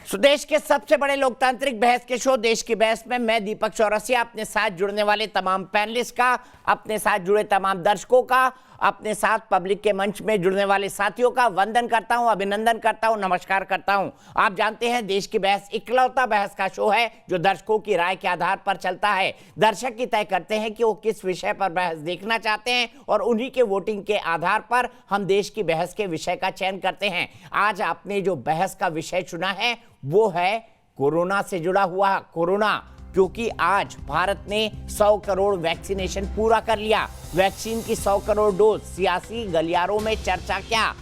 देश के सबसे बड़े लोकतांत्रिक बहस के शो देश की बहस में मैं दीपक चौरसिया अपने साथ जुड़ने वाले तमाम पैनलिस्ट का, अपने साथ जुड़े तमाम दर्शकों का, अपने साथ पब्लिक के मंच में जुड़ने वाले साथियों का वंदन करता हूं, अभिनंदन करता हूं, नमस्कार करता हूं। आप जानते हैं देश की बहस इकलौता बहस का शो है जो दर्शकों की राय के आधार पर चलता है। दर्शक ही तय करते हैं कि वो किस विषय पर बहस देखना चाहते हैं और उन्हीं के वोटिंग के आधार पर हम देश की बहस के विषय का चयन करते हैं। आज आपने जो बहस का विषय चुना है वो है कोरोना से जुड़ा हुआ कोरोना, क्योंकि आज भारत ने 100 करोड़ वैक्सीनेशन पूरा कर लिया। वैक्सीन की 100 करोड़ डोज, सियासी गलियारों में चर्चा क्या।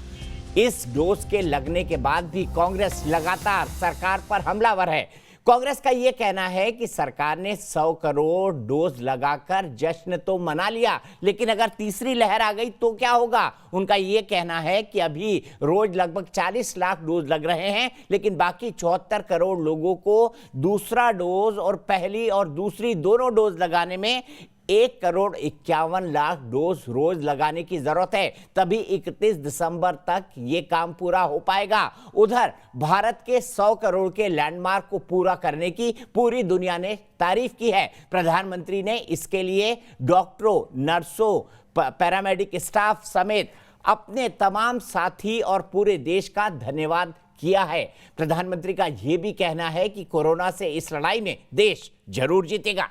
इस डोज के लगने के बाद भी कांग्रेस लगातार सरकार पर हमलावर है। कांग्रेस का यह कहना है कि सरकार ने 100 करोड़ डोज लगाकर जश्न तो मना लिया, लेकिन अगर तीसरी लहर आ गई तो क्या होगा। उनका यह कहना है कि अभी रोज लगभग 40 लाख डोज लग रहे हैं, लेकिन बाकी 74 करोड़ लोगों को दूसरा डोज और पहली और दूसरी दोनों डोज लगाने में 1,51,00,000 डोज रोज लगाने की जरूरत है, तभी 31 दिसंबर तक यह काम पूरा हो पाएगा। उधर भारत के 100 करोड़ के लैंडमार्क को पूरा करने की पूरी दुनिया ने तारीफ की है। प्रधानमंत्री ने इसके लिए डॉक्टरों, नर्सों, पैरामेडिक स्टाफ समेत अपने तमाम साथी और पूरे देश का धन्यवाद किया है। प्रधानमंत्री का यह भी कहना है कि कोरोना से इस लड़ाई में देश जरूर जीतेगा।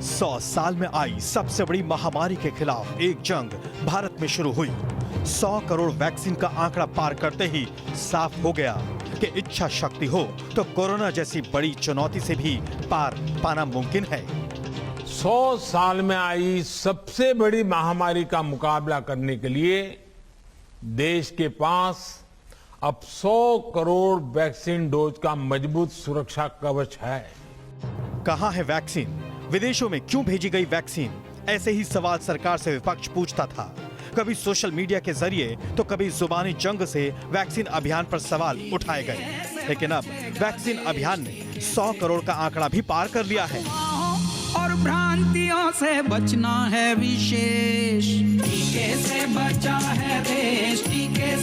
100 साल में आई सबसे बड़ी महामारी के खिलाफ एक जंग भारत में शुरू हुई। 100 करोड़ वैक्सीन का आंकड़ा पार करते ही साफ हो गया कि इच्छा शक्ति हो तो कोरोना जैसी बड़ी चुनौती से भी पार पाना मुमकिन है। 100 साल में आई सबसे बड़ी महामारी का मुकाबला करने के लिए देश के पास अब 100 करोड़ वैक्सीन डोज का मजबूत सुरक्षा कवच है। कहां है वैक्सीन? विदेशों में क्यों भेजी गई वैक्सीन? ऐसे ही सवाल सरकार से विपक्ष पूछता था, कभी सोशल मीडिया के जरिए तो कभी जुबानी जंग से वैक्सीन अभियान पर सवाल उठाए गए। लेकिन अब वैक्सीन अभियान ने 100 करोड़ का आंकड़ा भी पार कर लिया है। और भ्रांतियों से बचना है विशेष, टीके से बचा है देश, टीके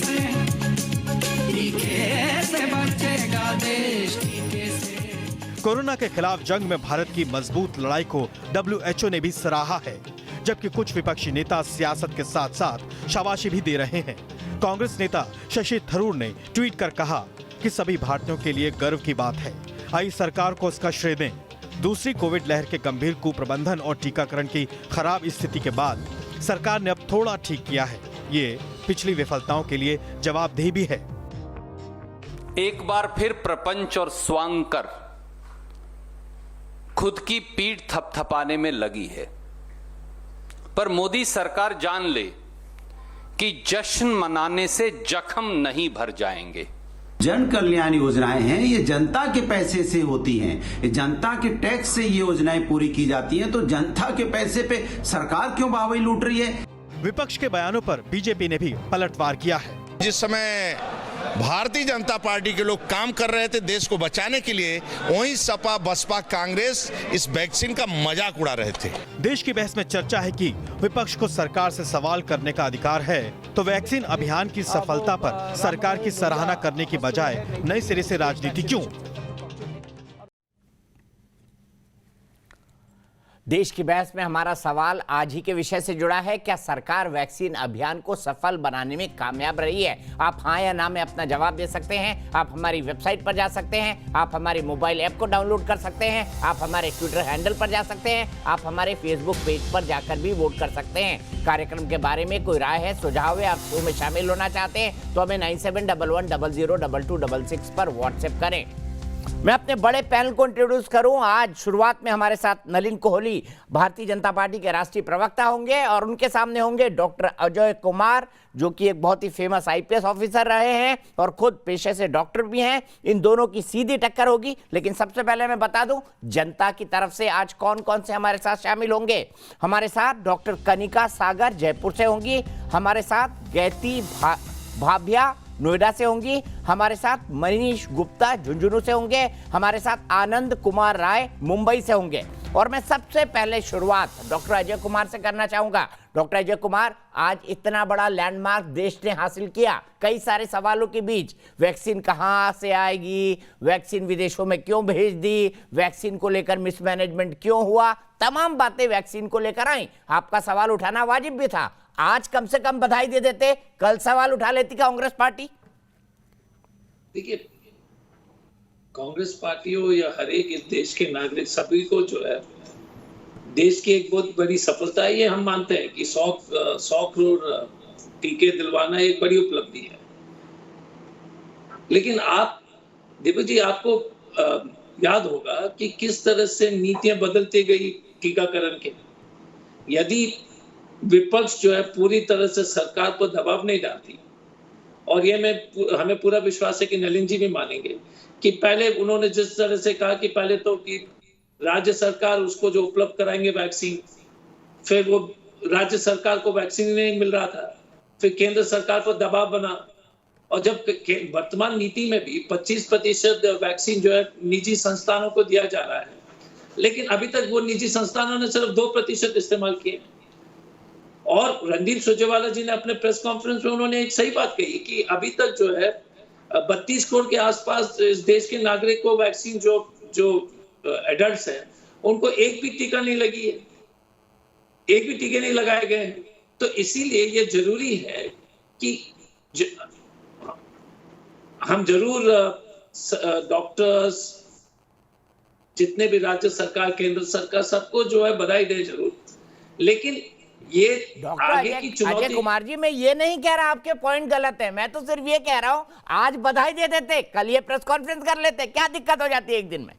से बचेगा देश, टीके से। कोरोना के खिलाफ जंग में भारत की मजबूत लड़ाई को WHO ने भी सराहा है, जबकि कुछ विपक्षी नेता सियासत के साथ साथ शाबाशी भी दे रहे हैं। कांग्रेस नेता शशि थरूर ने ट्वीट कर कहा कि सभी भारतीयों के लिए गर्व की बात है, आइए सरकार को इसका श्रेय दें। दूसरी कोविड लहर के गंभीर कुप्रबंधन और टीकाकरण की खराब स्थिति के बाद सरकार ने अब थोड़ा ठीक किया है। ये पिछली विफलताओं के लिए जवाबदेही भी है। एक बार फिर प्रपंच और स्वांकर खुद की पीठ थपथपाने में लगी है, पर मोदी सरकार जान ले कि जश्न मनाने से जख्म नहीं भर जाएंगे। जन कल्याण योजनाएं हैं, ये जनता के पैसे से होती हैं, ये जनता के टैक्स से ये योजनाएं पूरी की जाती हैं, तो जनता के पैसे पे सरकार क्यों बावई लूट रही है? विपक्ष के बयानों पर बीजेपी ने भी पलटवार किया है। जिस समय भारतीय जनता पार्टी के लोग काम कर रहे थे देश को बचाने के लिए, वहीं सपा, बसपा, कांग्रेस इस वैक्सीन का मजाक उड़ा रहे थे। देश की बहस में चर्चा है कि विपक्ष को सरकार से सवाल करने का अधिकार है, तो वैक्सीन अभियान की सफलता पर सरकार की सराहना करने की बजाय नए सिरे से राजनीति क्यों? देश की बहस में हमारा सवाल आज ही के विषय से जुड़ा है, क्या सरकार वैक्सीन अभियान को सफल बनाने में कामयाब रही है? आप हाँ या ना में अपना जवाब दे सकते हैं। आप हमारी वेबसाइट पर जा सकते हैं, आप हमारे मोबाइल ऐप को डाउनलोड कर सकते हैं, आप हमारे ट्विटर हैंडल पर जा सकते हैं, आप हमारे फेसबुक पेज पर जाकर भी वोट कर सकते हैं। कार्यक्रम के बारे में कोई राय है, सुझाव है, आप शो में शामिल होना चाहते हैं तो हमें 9711002266 पर व्हाट्सएप करें। मैं अपने बड़े पैनल को इंट्रोड्यूस करूं। आज शुरुआत में हमारे साथ नलिन कोहली भारतीय जनता पार्टी के राष्ट्रीय प्रवक्ता होंगे और उनके सामने होंगे डॉक्टर अजय कुमार, जो कि एक बहुत ही फेमस IPS ऑफिसर रहे हैं और खुद पेशे से डॉक्टर भी हैं। इन दोनों की सीधी टक्कर होगी। लेकिन सबसे पहले मैं बता दूं जनता की तरफ से आज कौन कौन से हमारे साथ शामिल होंगे। हमारे साथ डॉक्टर कनिका सागर जयपुर से होंगी, हमारे साथ गैती भाभ्या नोएडा से होंगी, हमारे साथ मनीष गुप्ता झुंझुनू से होंगे, हमारे साथ आनंद कुमार राय मुंबई से होंगे। और मैं सबसे पहले शुरुआत डॉक्टर अजय कुमार से करना चाहूंगा। डॉक्टर अजय कुमार, आज इतना बड़ा लैंडमार्क देश ने हासिल किया, कई सारे सवालों के बीच, वैक्सीन कहां से आएगी, वैक्सीन विदेशों में क्यों भेज दी, वैक्सीन को लेकर मिसमैनेजमेंट क्यों हुआ, तमाम बातें वैक्सीन को लेकर आई। आपका सवाल उठाना वाजिब भी था। आज कम से कम बधाई दे देते, कल सवाल उठा लेती कांग्रेस पार्टी। देखिए, कांग्रेस पार्टी हो या हर एक इस देश के नागरिक, सभी को जो है देश की एक बहुत बड़ी सफलता है। ये हम मानते हैं कि 100 करोड़ टीके दिलवाना एक बड़ी उपलब्धि है। लेकिन आप दीपक जी, आपको याद होगा कि किस तरह से नीतियां बदलती गई टीकाकरण के। यदि विपक्ष जो है पूरी तरह से सरकार पर दबाव नहीं डालती, और ये हमें पूरा विश्वास है कि नलिन जी भी मानेंगे कि पहले उन्होंने जिस तरह से कहा कि पहले तो कि राज्य सरकार उसको जो उपलब्ध कराएंगे वैक्सीन, फिर वो राज्य सरकार को वैक्सीन नहीं मिल रहा था, फिर केंद्र सरकार पर दबाव बना, और जब वर्तमान नीति में भी 25% वैक्सीन जो है निजी संस्थानों को दिया जा रहा है, लेकिन अभी तक वो निजी संस्थानों ने सिर्फ 2% इस्तेमाल किए। और रणदीप सुरजेवाला जी ने अपने प्रेस कॉन्फ्रेंस में उन्होंने एक सही बात कही कि अभी तक जो है 32 करोड़ के आसपास इस देश के नागरिक को वैक्सीन जो एडल्ट्स हैं उनको एक भी टीका नहीं लगी है, एक भी टीके नहीं लगाए गए हैं। तो इसीलिए ये जरूरी है कि हम जरूर डॉक्टर्स, जितने भी राज्य सरकार, केंद्र सरकार, सबको जो है बधाई दे जरूर। लेकिन ये आगे की चुनौती। अजय कुमार जी, मैं ये नहीं कह रहा आपके पॉइंट गलत है, मैं तो सिर्फ ये कह रहा हूं आज बधाई दे देते, कल ये प्रेस कॉन्फ्रेंस कर लेते, क्या दिक्कत हो जाती है एक दिन में?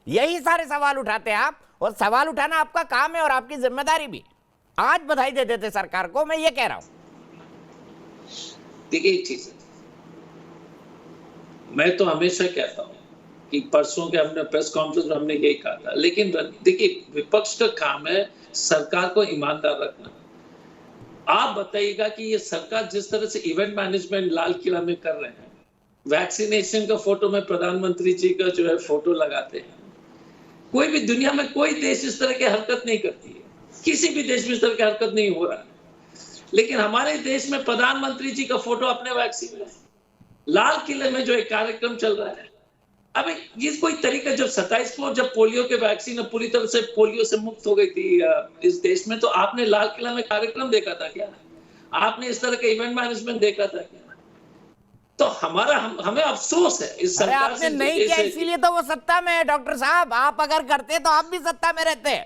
यही सारे सवाल उठाते हैं आप, और सवाल उठाना आपका काम है और आपकी जिम्मेदारी भी। आज बधाई दे देते सरकार को, मैं ये कह रहा हूं। देखिए एक चीज है, मैं तो हमेशा कहता हूं कि परसों के हमने प्रेस कॉन्फ्रेंस में हमने यही कहा था, लेकिन देखिए विपक्ष का काम है सरकार को ईमानदार रखना। आप बताइएगा कि ये सरकार जिस तरह से इवेंट मैनेजमेंट लाल किला में कर रहे हैं, वैक्सीनेशन का फोटो में प्रधानमंत्री जी का जो है फोटो लगाते हैं, कोई भी दुनिया में कोई देश इस तरह की हरकत नहीं करती है, किसी भी देश में इस तरह की हरकत नहीं हो रहा है। लेकिन हमारे देश में प्रधानमंत्री जी का फोटो अपने वैक्सीन में, लाल किले में जो एक कार्यक्रम चल रहा है। अब ये कोई तरीका, जब 27 करोड़ जब पोलियो के वैक्सीन पूरी तरह से पोलियो से मुक्त हो गई थी इस देश में, तो आपने लाल किला में कार्यक्रम देखा था क्या? आपने इस तरह का इवेंट मैनेजमेंट देखा था क्या? तो हमें अफसोस है इस सरकार से। आपने नहीं किया, इसीलिए तो वो सत्ता में है। डॉक्टर साहब, आप अगर करते तो आप भी सत्ता में रहते,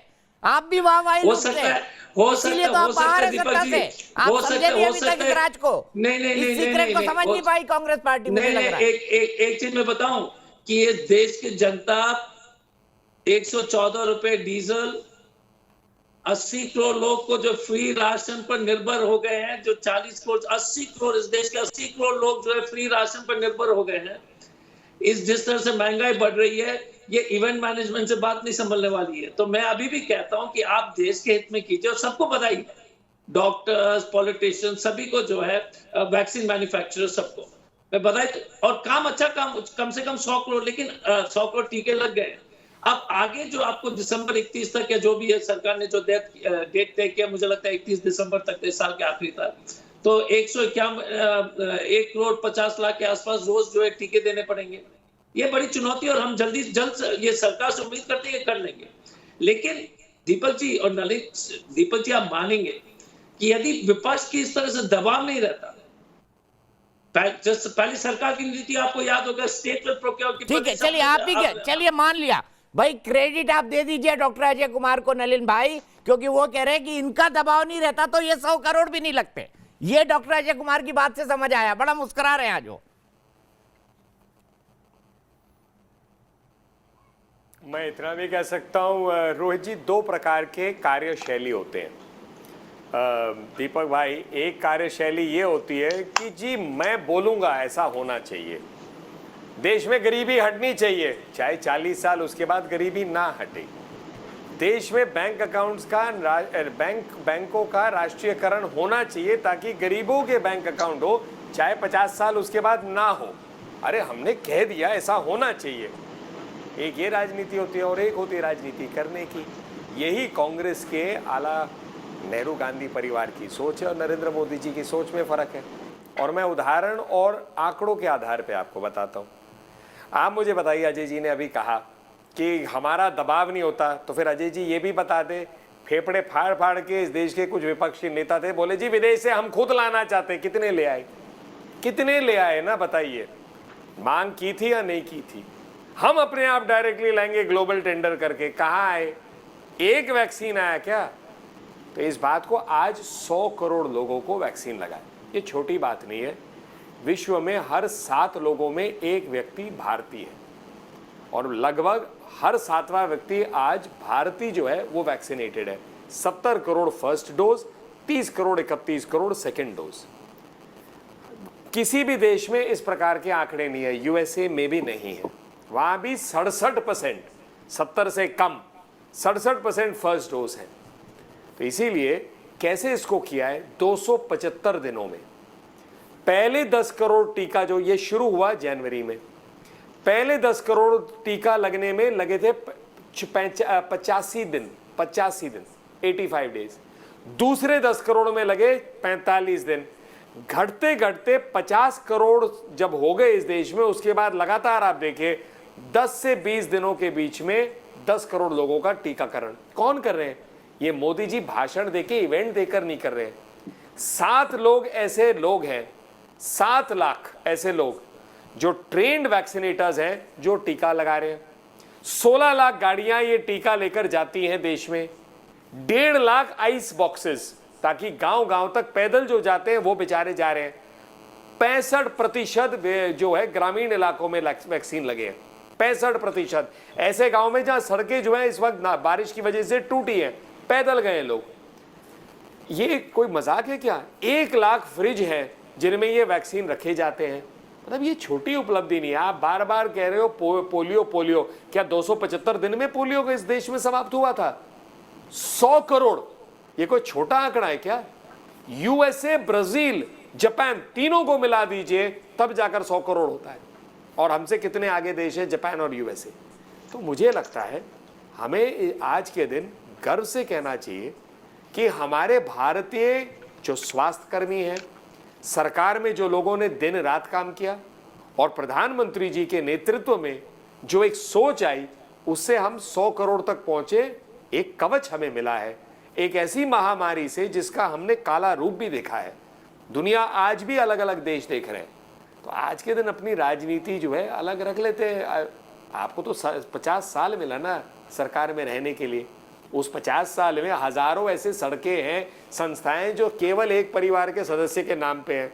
आप भी वाहवाही लूटते। इसीलिए तो आप बाहर है सत्ता से। आप समझे नहीं अभी तक इस राज को, इस सीक्रेट को समझ नहीं पाई कांग्रेस पार्टी। मुझे लग रहा है एक चीज मैं बताऊं कि ये देश की जनता 114 रुपए डीजल, 80 करोड़ लोग को जो फ्री राशन पर निर्भर हो गए हैं, जो 40 करोड़ 80 करोड़ इस देश के 80 करोड़ लोग जो है फ्री राशन पर निर्भर हो गए हैं। इस जिस तरह से महंगाई बढ़ रही है, ये इवेंट मैनेजमेंट से बात नहीं संभलने वाली है। तो मैं अभी भी कहता हूं कि आप देश के हित में कीजिए, और सबको बधाई है, डॉक्टर्स, पॉलिटिशियन, सभी को जो है, वैक्सीन मैन्युफैक्चरर, सबको मैं बधाई। और काम अच्छा, काम कम से कम 100 करोड़, लेकिन 100 करोड़ टीके लग गए। अब आगे जो आपको दिसंबर 31 तक या जो भी है सरकार ने जो डेट तय किया, मुझे लगता है 31 दिसंबर तक, इस साल के आखिरी तक, तो 1 करोड़ 50 लाख के आसपास रोज जो है टीके देने पड़ेंगे। ये बड़ी चुनौती, और हम जल्द ये सरकार से उम्मीद करते हैं कि कर लेंगे। लेकिन दीपक जी और नलिन, दीपक जी आप मानेंगे कि यदि विपक्ष की इस तरह से दबाव नहीं रहता, पहली सरकार की नीति आपको याद होगा, स्टेट विल प्रोक्योर की। ठीक है, चलिए आप भी, चलिए मान लिया भाई, क्रेडिट आप दे दीजिए डॉक्टर अजय कुमार को, नलिन भाई, क्योंकि वो कह रहे हैं कि इनका दबाव नहीं रहता तो ये 100 करोड़ भी नहीं लगते। ये डॉक्टर अजय कुमार की बात से समझ आया, बड़ा मुस्कुरा रहे हैं आज वो। मैं इतना भी कह सकता हूँ रोहित जी, 2 प्रकार के कार्यशैली होते हैं। दीपक भाई, एक कार्यशैली ये होती है कि जी मैं बोलूँगा ऐसा होना चाहिए, देश में गरीबी हटनी चाहिए, चाहे 40 साल उसके बाद गरीबी ना हटे, देश में बैंक अकाउंट्स का, बैंकों का राष्ट्रीयकरण होना चाहिए ताकि गरीबों के बैंक अकाउंट हो, चाहे 50 साल उसके बाद ना हो। अरे हमने कह दिया ऐसा होना चाहिए। एक ये राजनीति होती है और एक होती है राजनीति करने की। यही कांग्रेस के आला नेहरू गांधी परिवार की सोच है और नरेंद्र मोदी जी की सोच में फर्क है। और मैं उदाहरण और आंकड़ों के आधार पे आपको बताता हूँ। आप मुझे बताइए, अजय जी ने अभी कहा कि हमारा दबाव नहीं होता, तो फिर अजय जी ये भी बता दे, फेफड़े फाड़ फाड़ के इस देश के कुछ विपक्षी नेता थे, बोले जी विदेश से हम खुद लाना चाहते, कितने ले आए? कितने ले आए ना बताइए? मांग की थी या नहीं की थी? हम अपने आप डायरेक्टली लाएंगे ग्लोबल टेंडर करके, कहाँ आए? एक वैक्सीन आया क्या? तो इस बात को आज 100 करोड़ लोगों को वैक्सीन लगा, ये छोटी बात नहीं है। विश्व में हर 7 लोगों में एक व्यक्ति भारतीय है और लगभग हर 7वां व्यक्ति आज भारतीय जो है वो वैक्सीनेटेड है। 70 crore first dose, 30 crore 31 crore second dose. किसी भी देश में इस प्रकार के आंकड़े नहीं है, यूएसए में भी नहीं है। वहां भी 67%, 70 से कम 67% फर्स्ट डोज है। तो इसीलिए कैसे इसको किया है? 275 दिनों में पहले 10 करोड़ टीका, जो ये शुरू हुआ जनवरी में, पहले 10 करोड़ टीका लगने में लगे थे 85 दिन, 85 डेज। दूसरे 10 करोड़ में लगे 45 दिन। घटते घटते 50 करोड़ जब हो गए इस देश में, उसके बाद लगातार आप देखिए 10 से 20 दिनों के बीच में 10 करोड़ लोगों का टीकाकरण कौन कर रहे हैं? ये मोदी जी भाषण देके, इवेंट देकर नहीं कर रहे हैं। 7 लोग ऐसे लोग हैं, 7 लाख ऐसे लोग जो ट्रेन्ड वैक्सीनेटर्स हैं, जो टीका लगा रहे हैं। 16 लाख गाड़ियां ये टीका लेकर जाती हैं देश में। 1.5 लाख आइस बॉक्सेस, ताकि गांव गांव तक पैदल जो जाते हैं वो बेचारे जा रहे हैं। 65% जो है ग्रामीण इलाकों में वैक्सीन लगे हैं। 65% ऐसे गांव में जहां सड़कें जो है इस वक्त बारिश की वजह से टूटी हैं, पैदल गए लोग। ये कोई मजाक है क्या? 1 लाख फ्रिज है जिनमें ये वैक्सीन रखे जाते हैं। मतलब ये छोटी उपलब्धि नहीं है। आप बार बार कह रहे हो पोलियो पोलियो, क्या 275 दिन में पोलियो को इस देश में समाप्त हुआ था? 100 करोड़, ये कोई छोटा आंकड़ा है क्या? यूएसए, ब्राजील, जापान, तीनों को मिला दीजिए तब जाकर 100 करोड़ होता है। और हमसे कितने आगे देश है जापान और यूएसए। तो मुझे लगता है हमें आज के दिन गर्व से कहना चाहिए कि हमारे भारतीय जो स्वास्थ्यकर्मी हैं, सरकार में जो लोगों ने दिन रात काम किया, और प्रधानमंत्री जी के नेतृत्व में जो एक सोच आई, उससे हम 100 करोड़ तक पहुंचे। एक कवच हमें मिला है एक ऐसी महामारी से जिसका हमने काला रूप भी देखा है। दुनिया आज भी अलग अलग देश देख रहे हैं। तो आज के दिन अपनी राजनीति जो है अलग रख लेते हैं। आपको तो 50 साल मिला ना सरकार में रहने के लिए। उस 50 साल में हजारों ऐसे सड़कें हैं, संस्थाएं जो केवल एक परिवार के सदस्य के नाम पे हैं।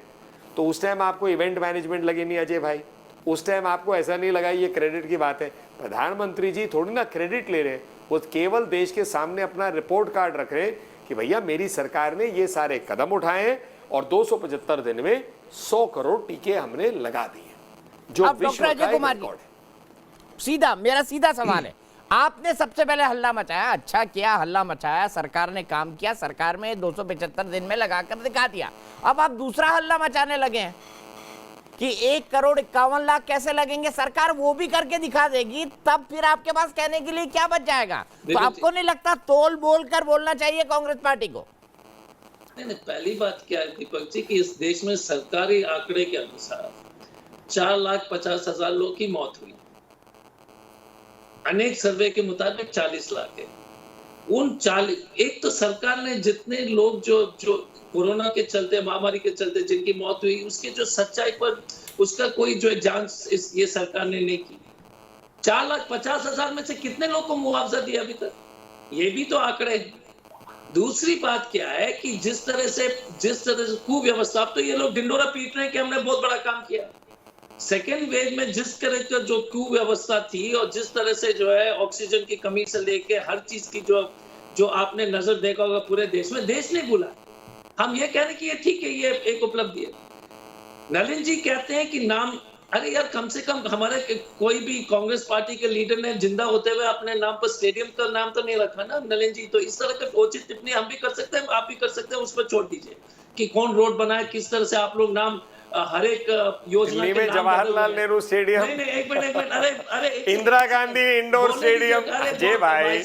तो उस टाइम आपको इवेंट मैनेजमेंट लगी नहीं अजय भाई, उस टाइम आपको ऐसा नहीं लगा ये क्रेडिट की बात है। प्रधानमंत्री जी थोड़ी ना क्रेडिट ले रहे, वो केवल देश के सामने अपना रिपोर्ट कार्ड रख रहे कि भैया मेरी सरकार ने ये सारे कदम उठाए हैं और 275 दिन में 100 करोड़ टीके हमने लगा दिए, जो विश्व का एक रिकॉर्ड है। सीधा मेरा सीधा सवाल है, आपने सबसे पहले हल्ला मचाया, अच्छा किया, हल्ला मचाया, सरकार ने काम किया, सरकार में 275 दिन में लगाकर दिखा दिया। अब आप दूसरा हल्ला मचाने लगे हैं कि 1 करोड़ 51 लाख कैसे लगेंगे, सरकार वो भी करके दिखा देगी, तब फिर आपके पास कहने के लिए क्या बच जाएगा? तो आपको नहीं लगता तोल बोल कर बोलना चाहिए कांग्रेस पार्टी को? नहीं, पहली बात क्या है दीपक जी कि इस देश में सरकारी आंकड़े के अनुसार 4,50,000 लोग की मौत हुई, अनेक सर्वे के मुताबिक 40 लाख है। उन 40, एक तो सरकार ने जितने लोग जो कोरोना के चलते, महामारी के चलते जिनकी मौत हुई, उसके जो सच्चाई पर उसका कोई जो जांच ये सरकार ने नहीं की। 4,50,000 में से कितने लोग को मुआवजा दिया अभी तक, ये भी तो आंकड़े हैं। दूसरी बात क्या है कि जिस तरह से कुव्यवस्था, अब तो ये लोग ढिंडोरा पीट रहे हैं कि हमने बहुत बड़ा काम किया। सेकेंड वेव में जिस तरह का जो कुव्यवस्था थी और जिस तरह से जो है ऑक्सीजन की कमी से लेके हर चीज की जो आपने नजर देखा होगा पूरे देश में, देश ने बोला। हम ये कह रहे हैं कि ये ठीक है, ये एक उपलब्धि है। नलिन जी कहते हैं कि नाम, अरे यार कम से कम हमारे कोई भी कांग्रेस पार्टी के लीडर ने जिंदा होते हुए अपने नाम पर स्टेडियम का नाम तो नहीं रखा ना नलिन जी। तो इस तरह का उचित टिप्पणी हम भी कर सकते हैं, आप भी कर सकते हैं, उस पर छोड़ दीजिए कि कौन रोड बनाए, किस तरह से आप लोग नाम हर एक योजना के नाम, जवाहरलाल नेहरू स्टेडियम, नहीं एक मिनट, अरे इंदिरा गांधी इंडोर स्टेडियम। अजय भाई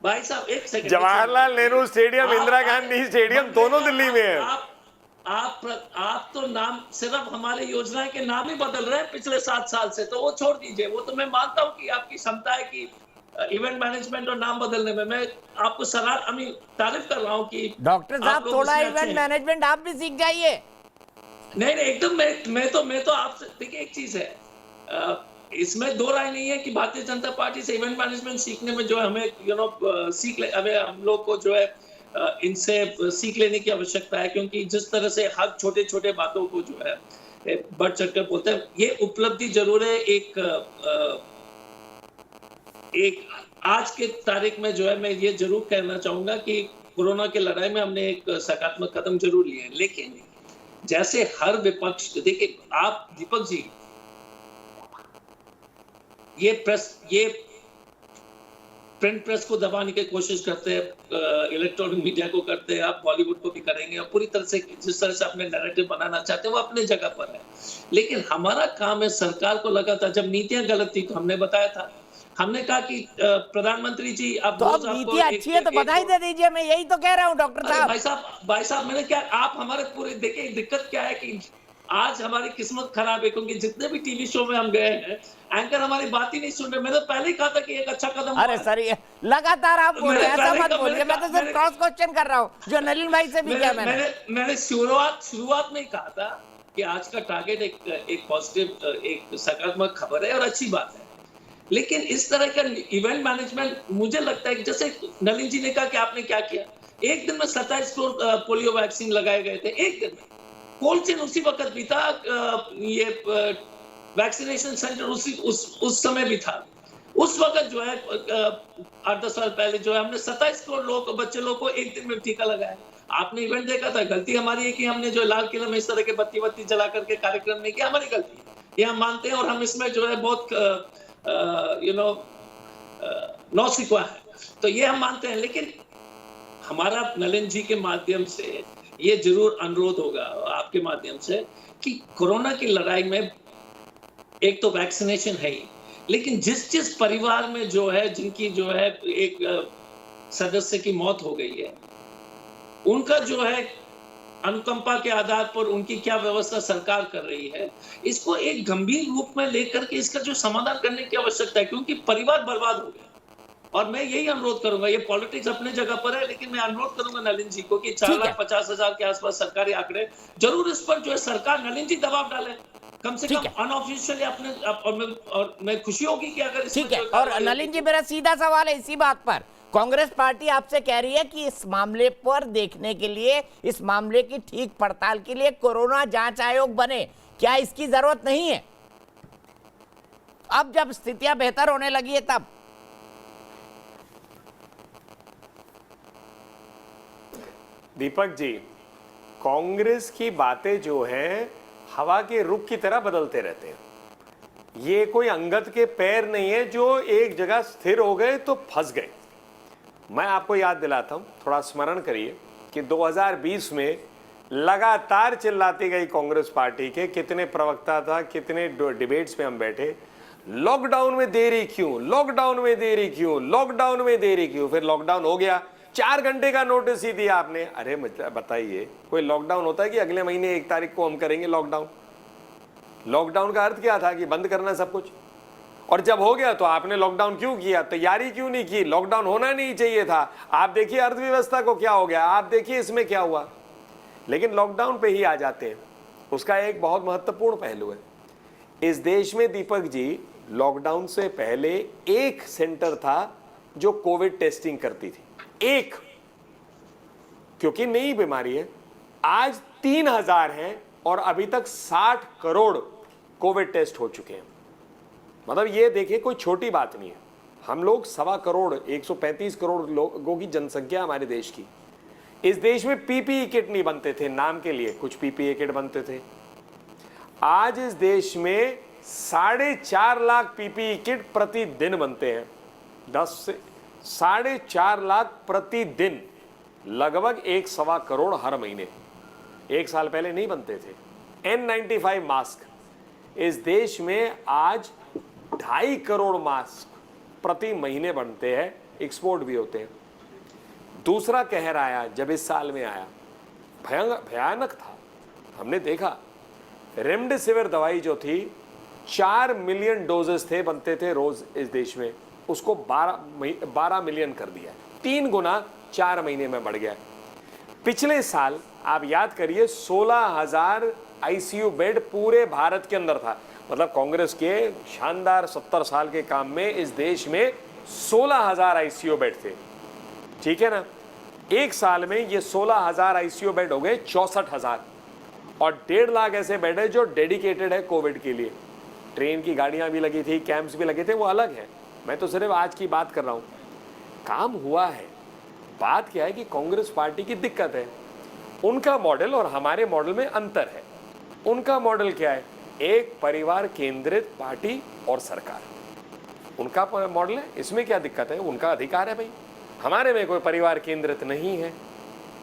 भाई साहब एक second, Jawaharlal Nehru stadium, Indira Gandhi stadium दोनों दिल्ली में है। आप तो नाम सिर्फ हमारे योजना के नाम ही बदल रहे हैं पिछले 7 साल से, तो वो छोड़ दीजिए। वो तो मैं मानता हूँ कि आपकी क्षमता है कि इवेंट मैनेजमेंट और नाम बदलने में, मैं आपको तारीफ कर रहा हूँ कि डॉक्टर साहब थोड़ा इवेंट मैनेजमेंट आप भी सीख जाइए। नहीं एकदम, मैं तो आपसे, देखिए एक चीज है, इसमें दो राय नहीं है कि भारतीय जनता पार्टी से इवेंट मैनेजमेंट सीखने में जो है हमें हमें हम लोग को जो है इनसे सीख लेने की आवश्यकता है, क्योंकि जिस तरह से हर छोटे छोटे बातों को जो है बढ़ चढ़कर बोलते हैं, ये उपलब्धि जरूर है। एक आज के तारीख में जो है मैं ये जरूर कहना चाहूंगा कि कोरोना के लड़ाई में हमने एक सकारात्मक कदम जरूर लिए, लेकिन जैसे हर विपक्ष, देखिए आप दीपक जी, ये प्रिंट प्रेस को दबाने की कोशिश करते हैं, इलेक्ट्रॉनिक मीडिया को करते हैं, आप बॉलीवुड को भी करेंगे, और पूरी तरह से जिस तरह से अपने नैरेटिव बनाना चाहते हैं वो अपने जगह पर है। लेकिन हमारा काम है, सरकार को लगा था जब नीतियां गलत थी तो हमने बताया था, हमने कहा कि प्रधानमंत्री जी आप तो अब नीति अच्छी है तो बधाई दे दीजिए, मैं यही तो कह रहा हूँ डॉक्टर साहब। भाई साहब मैंने क्या, आप हमारे पूरे, देखिए दिक्कत क्या है कि आज हमारी किस्मत खराब है, क्योंकि जितने भी टीवी शो में हम गए हैं एंकर हमारी बात ही नहीं सुन रहे। मैंने पहले ही कहा था कि एक अच्छा कदम। अरे सर ये लगातार आप बोल रहे हैं, ऐसा मत बोलिए, मैं तो सिर्फ क्रॉस क्वेश्चन कर रहा हूँ जो नलिन भाई से भी किया मैंने शुरुआत में ही कहा था कि आज का टारगेट एक पॉजिटिव, एक सकारात्मक खबर है और अच्छी बात है। लेकिन इस तरह का इवेंट मैनेजमेंट, मुझे लगता है कि जैसे नलिन जी ने कहा कि आपने क्या किया, एक दिन में 27 करोड़ पोलियो वैक्सीन लगाए गए थे, एक दिन में। कोल्ड चेन उसी वक्त भी था, ये वैक्सीनेशन सेंटर उस समय भी था। उस वक्त जो है 8-10 साल पहले जो है हमने 27 करोड़ बच्चे लोग को एक दिन में टीका लगाया। आपने इवेंट देखा था, गलती हमारी है कि हमने जो लाल किले में इस तरह के बत्ती जला करके कार्यक्रम नहीं किया, हमारी गलती है, ये हम मानते हैं, और हम इसमें जो है बहुत नौसिखा है, तो ये हम मानते हैं। लेकिन हमारा नलिन जी के माध्यम से ये जरूर अनुरोध होगा आपके माध्यम से कि कोरोना की लड़ाई में एक तो वैक्सीनेशन है ही, लेकिन जिस परिवार में जो है, जिनकी जो है एक सदस्य की मौत हो गई है, उनका जो है अनुकंपा के आधार पर उनकी क्या व्यवस्था सरकार कर रही है, इसको एक गंभीर रूप में लेकर के इसका जो समाधान करने की आवश्यकता है, क्योंकि परिवार बर्बाद हो गया। और मैं यही अनुरोध करूंगा, ये पॉलिटिक्स अपने जगह पर है, लेकिन मैं अनुरोध करूंगा नलिन जी को कि 4,50,000 के आसपास सरकारी आंकड़े जरूर इस पर जो है सरकार, नलिन जी दबाव डाले, कम से कम अनऑफिशियली अपने, और मैं खुशी होगी कि अगर ठीक है। और नलिन जी मेरा सीधा सवाल है इसी बात पर, कांग्रेस पार्टी आपसे कह रही है कि इस मामले पर देखने के लिए, इस मामले की ठीक पड़ताल के लिए कोरोना जांच आयोग बने, क्या इसकी जरूरत नहीं है अब जब स्थितियां बेहतर होने लगी है तब? दीपक जी, कांग्रेस की बातें जो हैं हवा के रुख की तरह बदलते रहते हैं। ये कोई अंगद के पैर नहीं है जो एक जगह स्थिर हो गए तो फंस गए। मैं आपको याद दिलाता हूं, थोड़ा स्मरण करिए कि 2020 में लगातार चिल्लाती गई कांग्रेस पार्टी के कितने प्रवक्ता था, कितने डिबेट्स में हम बैठे, लॉकडाउन में देरी क्यों, लॉकडाउन में देरी क्यों, लॉकडाउन में देरी क्यों। फिर लॉकडाउन हो गया, 4 घंटे का नोटिस ही दिया आपने। अरे बताइए, कोई लॉकडाउन होता है कि अगले महीने 1 तारीख को हम करेंगे लॉकडाउन? लॉकडाउन का अर्थ क्या था कि बंद करना सब कुछ, और जब हो गया तो आपने लॉकडाउन क्यों किया, तैयारी क्यों नहीं की? लॉकडाउन होना नहीं चाहिए था। आप देखिए अर्थव्यवस्था को क्या हो गया, आप देखिए इसमें क्या हुआ। लेकिन लॉकडाउन पे ही आ जाते हैं, उसका एक बहुत महत्वपूर्ण पहलू है। इस देश में दीपक जी, लॉकडाउन से पहले एक सेंटर था जो कोविड टेस्टिंग करती थी, एक, क्योंकि नई बीमारी है। आज 3,000 हैं और अभी तक 60 करोड़ कोविड टेस्ट हो चुके हैं। मतलब ये देखिए, कोई छोटी बात नहीं है। हम लोग 1.25 करोड़, 135 करोड़ लोगों की जनसंख्या हमारे देश की। इस देश में पीपीई किट नहीं बनते थे, नाम के लिए कुछ पीपीई किट बनते थे। आज इस देश में 4.5 लाख पीपीई किट प्रतिदिन बनते हैं, 10 से 4.5 लाख प्रतिदिन, लगभग 1.25 करोड़ हर महीने। 1 साल पहले नहीं बनते थे। N95 मास्क, इस देश में आज 2.5 करोड़ मास्क प्रति महीने बनते हैं, एक्सपोर्ट भी होते हैं। दूसरा कहर आया जब इस साल में आया, भयानक था। हमने देखा रेमडेसिविर दवाई जो थी 4 मिलियन डोजेस थे, बनते थे रोज इस देश में, उसको 12 मिलियन कर दिया, 3 गुना 4 महीने में बढ़ गया। पिछले साल आप याद करिए 16,000 आईसीयू बेड पूरे भारत के अंदर था। मतलब कांग्रेस के शानदार 70 साल के काम में इस देश में 16,000 आईसीयू बेड थे, ठीक है ना। एक साल में ये 16,000 आईसीयू बेड हो गए 64,000, और 1.5 लाख ऐसे बेड है जो डेडिकेटेड है कोविड के लिए। ट्रेन की गाड़ियां भी लगी थी, कैंप्स भी लगे थे, वो अलग है। मैं तो सिर्फ आज की बात कर रहा हूं। काम हुआ है। बात क्या है कि कांग्रेस पार्टी की दिक्कत है, उनका मॉडल और हमारे मॉडल में अंतर है। उनका मॉडल क्या है? एक परिवार केंद्रित पार्टी और सरकार, उनका मॉडल है। इसमें क्या दिक्कत है? उनका अधिकार है भाई। हमारे में कोई परिवार केंद्रित नहीं है,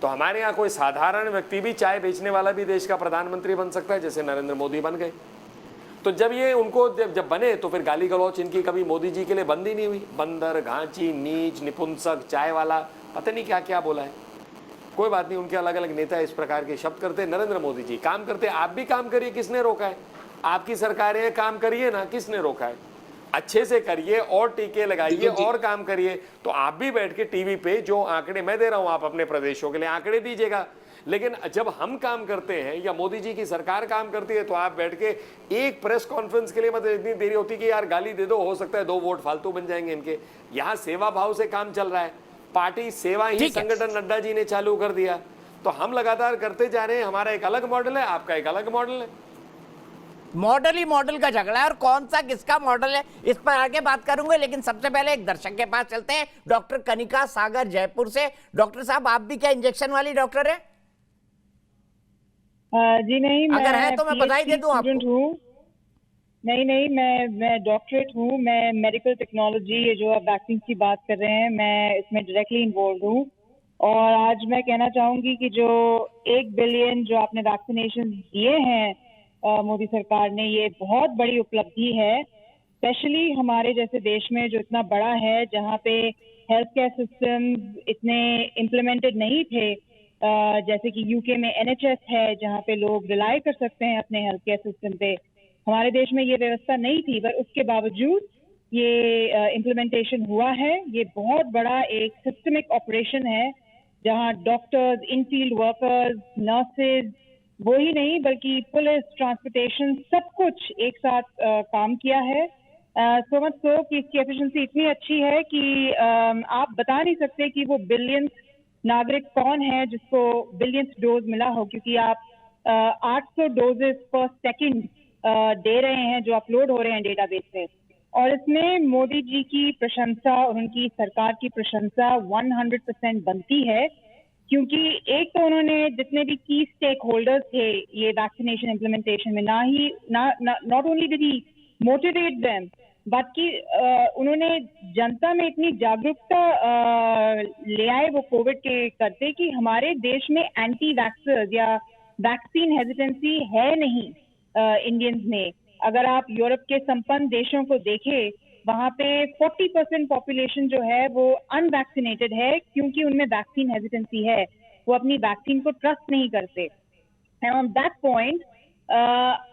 तो हमारे यहाँ कोई साधारण व्यक्ति भी, चाय बेचने वाला भी देश का प्रधानमंत्री बन सकता है, जैसे नरेंद्र मोदी बन गए। तो जब ये उनको जब बने तो फिर गाली गलौच इनकी कभी मोदी जी के लिए बंद ही नहीं हुई। बंदर, घांची, नीच, निपुंसक, चाय वाला, पता नहीं क्या क्या बोला है। कोई बात नहीं, उनके अलग अलग नेता इस प्रकार के शब्द करते। नरेंद्र मोदी जी काम करते, आप भी काम करिए, किसने रोका है? आपकी सरकारें काम करिए ना, किसने रोका है? अच्छे से करिए और टीके लगाइए और काम करिए। तो आप भी बैठ के टीवी पे जो आंकड़े मैं दे रहा हूं, आप अपने प्रदेशों के लिए आंकड़े दीजिएगा। लेकिन जब हम काम करते हैं या मोदी जी की सरकार काम करती है, तो आप बैठ के एक प्रेस कॉन्फ्रेंस के लिए मतलब इतनी देरी होती कि यार गाली दे दो, हो सकता है 2 वोट फालतू बन जाएंगे इनके। यहाँ सेवा भाव से काम चल रहा है, पार्टी सेवा ही संगठन नड्डा जी ने चालू कर दिया। तो हम लगातार करते जा रहे हैं। हमारा एक अलग मॉडल है, आपका एक अलग मॉडल है। मॉडल ही मॉडल का झगड़ा है, और कौन सा किसका मॉडल है इस पर आगे बात करूंगा। लेकिन सबसे पहले एक दर्शक के पास चलते हैं, डॉक्टर कनिका सागर जयपुर से। डॉक्टर साहब, आप भी क्या इंजेक्शन वाली डॉक्टर है? जी नहीं, अगर है तो मैं बधाई दे दूं आपको। नहीं, मैं डॉक्टरेट हूँ। मैं मेडिकल टेक्नोलॉजी, ये जो आप वैक्सीन की बात कर रहे हैं, मैं इसमें डायरेक्टली इन्वॉल्व हूँ। और आज मैं कहना चाहूंगी कि जो 1 बिलियन जो आपने वैक्सीनेशन दिए हैं मोदी सरकार ने, ये बहुत बड़ी उपलब्धि है। स्पेशली हमारे जैसे देश में जो इतना बड़ा है, जहाँ पे हेल्थ केयर सिस्टम इतने इम्प्लीमेंटेड नहीं थे, जैसे कि यूके में NHS है, जहाँ पे लोग रिलाई कर सकते हैं अपने हेल्थ केयर सिस्टम पे। हमारे देश में ये व्यवस्था नहीं थी, पर उसके बावजूद ये इम्प्लीमेंटेशन हुआ है। ये बहुत बड़ा एक सिस्टमिक ऑपरेशन है, जहाँ डॉक्टर्स, इन फील्ड वर्कर्स, नर्सेज, वो ही नहीं बल्कि पुलिस, ट्रांसपोर्टेशन, सब कुछ एक साथ काम किया है। सो मच सो कि इसकी एफिशिएंसी इतनी अच्छी है कि आप बता नहीं सकते कि वो बिलियंस नागरिक कौन है जिसको बिलियंस डोज मिला हो, क्योंकि आप 800 डोजेस पर सेकंड दे रहे हैं जो अपलोड हो रहे हैं डेटाबेस से। और इसमें मोदी जी की प्रशंसा और उनकी सरकार की प्रशंसा 100% बनती है, क्योंकि एक तो उन्होंने जितने भी की स्टेक होल्डर्स थे ये वैक्सीनेशन इम्प्लीमेंटेशन में, not only did he motivate them, बल्कि उन्होंने जनता में इतनी जागरूकता ले आए वो कोविड के करते कि हमारे देश में एंटी वैक्सर्स या वैक्सीन हेजिटेंसी है नहीं इंडियंस में। अगर आप यूरोप के संपन्न देशों को देखें, वहाँ पे 40% पॉपुलेशन जो है वो अनवैक्सीनेटेड है, क्योंकि उनमें वैक्सीन हेजिटेंसी है, वो अपनी वैक्सीन को ट्रस्ट नहीं करते। एंड ऑन दैट पॉइंट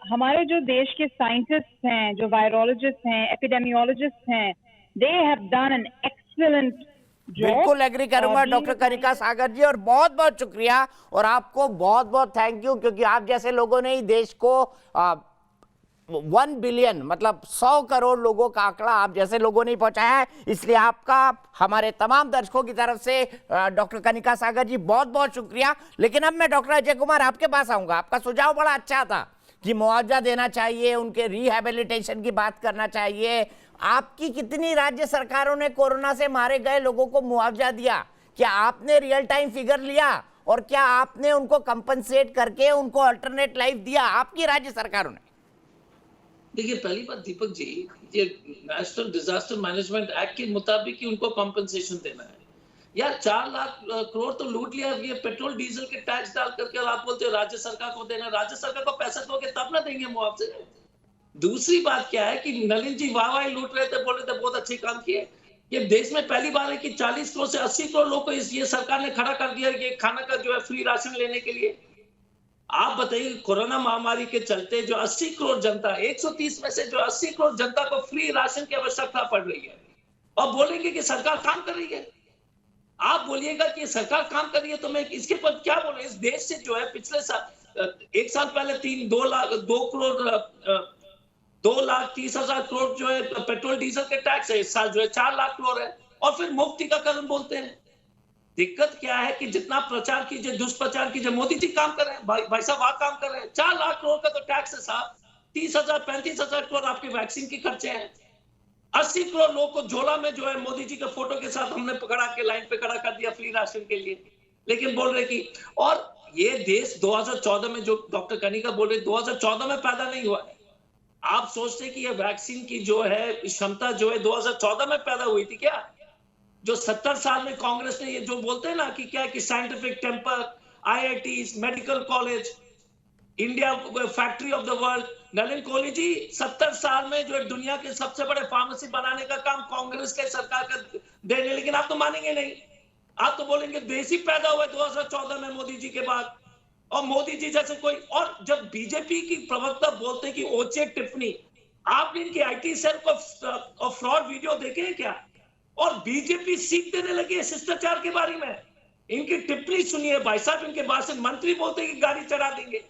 हमारे जो देश के साइंटिस्ट हैं, जो वायरोलॉजिस्ट हैं, एपिडेमियोलॉजिस्ट हैं, they have done an excellent job. बिल्कुल एग्री करूंगा डॉक्टर कनिका सागर जी, और बहुत बहुत शुक्रिया और आपको बहुत बहुत थैंक यू, क्योंकि आप जैसे लोगों ने ही देश को 1 बिलियन मतलब 100 करोड़ लोगों का आंकड़ा आप जैसे लोगों ने पहुंचाया है। इसलिए आपका हमारे तमाम दर्शकों की तरफ से डॉक्टर कनिका सागर जी बहुत बहुत शुक्रिया। लेकिन अब मैं डॉक्टर अजय कुमार आपके पास आऊंगा। आपका सुझाव बड़ा अच्छा था कि मुआवजा देना चाहिए, उनके रिहैबिलिटेशन की बात करना चाहिए। आपकी कितनी राज्य सरकारों ने कोरोना से मारे गए लोगों को मुआवजा दिया? क्या आपने रियल टाइम फिगर लिया और क्या आपने उनको कंपनसेट करके उनको अल्टरनेट लाइफ दिया आपकी राज्य सरकारों ने? देखिए, पहली बात दीपक जी, ये नेशनल डिजास्टर मैनेजमेंट एक्ट के मुताबिक ही उनको कॉम्पनसेशन देना है। यार 4 लाख करोड़ तो लूट लिया ये पेट्रोल डीजल के टैक्स डाल करके, और आप बोलते हो राज्य सरकार को देना। राज्य सरकार को पैसा दोगे तब ना देंगे मुआवजे। दूसरी बात क्या है कि नलिन जी वाह लूट रहे थे, बोल रहे थे बहुत अच्छे काम किए। ये देश में पहली बार है कि 40 करोड़ से 80 करोड़ लोग को ये सरकार ने खड़ा कर दिया कि खाना का जो है फ्री राशन लेने के लिए। आप बताइए, कोरोना महामारी के चलते जो 80 करोड़ जनता, 130 में से जो 80 करोड़ जनता को फ्री राशन की आवश्यकता पड़ रही है, और बोलेंगे कि सरकार काम कर रही है। आप बोलिएगा कि सरकार काम कर रही है तो मैं इसके पर क्या बोलूं? इस देश से जो है पिछले साल, एक साल पहले 2,30,000 करोड़ जो है पेट्रोल डीजल के टैक्स है, इस साल जो है 4 लाख करोड़ है, और फिर मुफ्त टीकाकरण बोलते हैं। दिक्कत क्या है कि जितना प्रचार कीजिए, दुष्प्रचार कीजिए, मोदी जी काम कर रहे हैं, भाई साहब वहां काम कर रहे हैं। 4 लाख करोड़ का तो टैक्स है साहब, 30,000 35,000 करोड़ आपके वैक्सीन के खर्चे हैं। 80 करोड़ लोगों को झोला में जो है मोदी जी के फोटो के साथ हमने पकड़ा के लाइन पे खड़ा कर दिया फ्री राशन के लिए, लेकिन बोल रहे कि, और ये देश 2014 में, जो डॉक्टर कनिका बोल रहे, 2014 में पैदा नहीं हुआ है। आप सोचते कि ये वैक्सीन की जो है क्षमता जो है 2014 में पैदा हुई थी क्या? जो 70 साल में कांग्रेस ने ये जो बोलते हैं ना कि क्या कि scientific temper, IITs, medical college, India factory of the world, Nalin Kohli ji 70 साल में जो दुनिया के सबसे बड़े फार्मेसी बनाने का काम कांग्रेस के सरकार का देने, लेकिन आप तो मानेंगे नहीं। आप तो बोलेंगे देश ही पैदा हुआ 2014 में मोदी जी के बाद, और मोदी जी जैसे कोई, और जब बीजेपी की प्रवक्ता बोलते हैं कि ओचे टिप्पणी, आपने इनकी IT सेल को फ्रॉड वीडियो देखे हैं क्या? और बीजेपी सीख देने लगी है शिष्टाचार के बारे में। इनकी टिप्पणी सुनिए भाई साहब, इनके बाद से मंत्री बोलते हैं कि गाड़ी चढ़ा देंगे।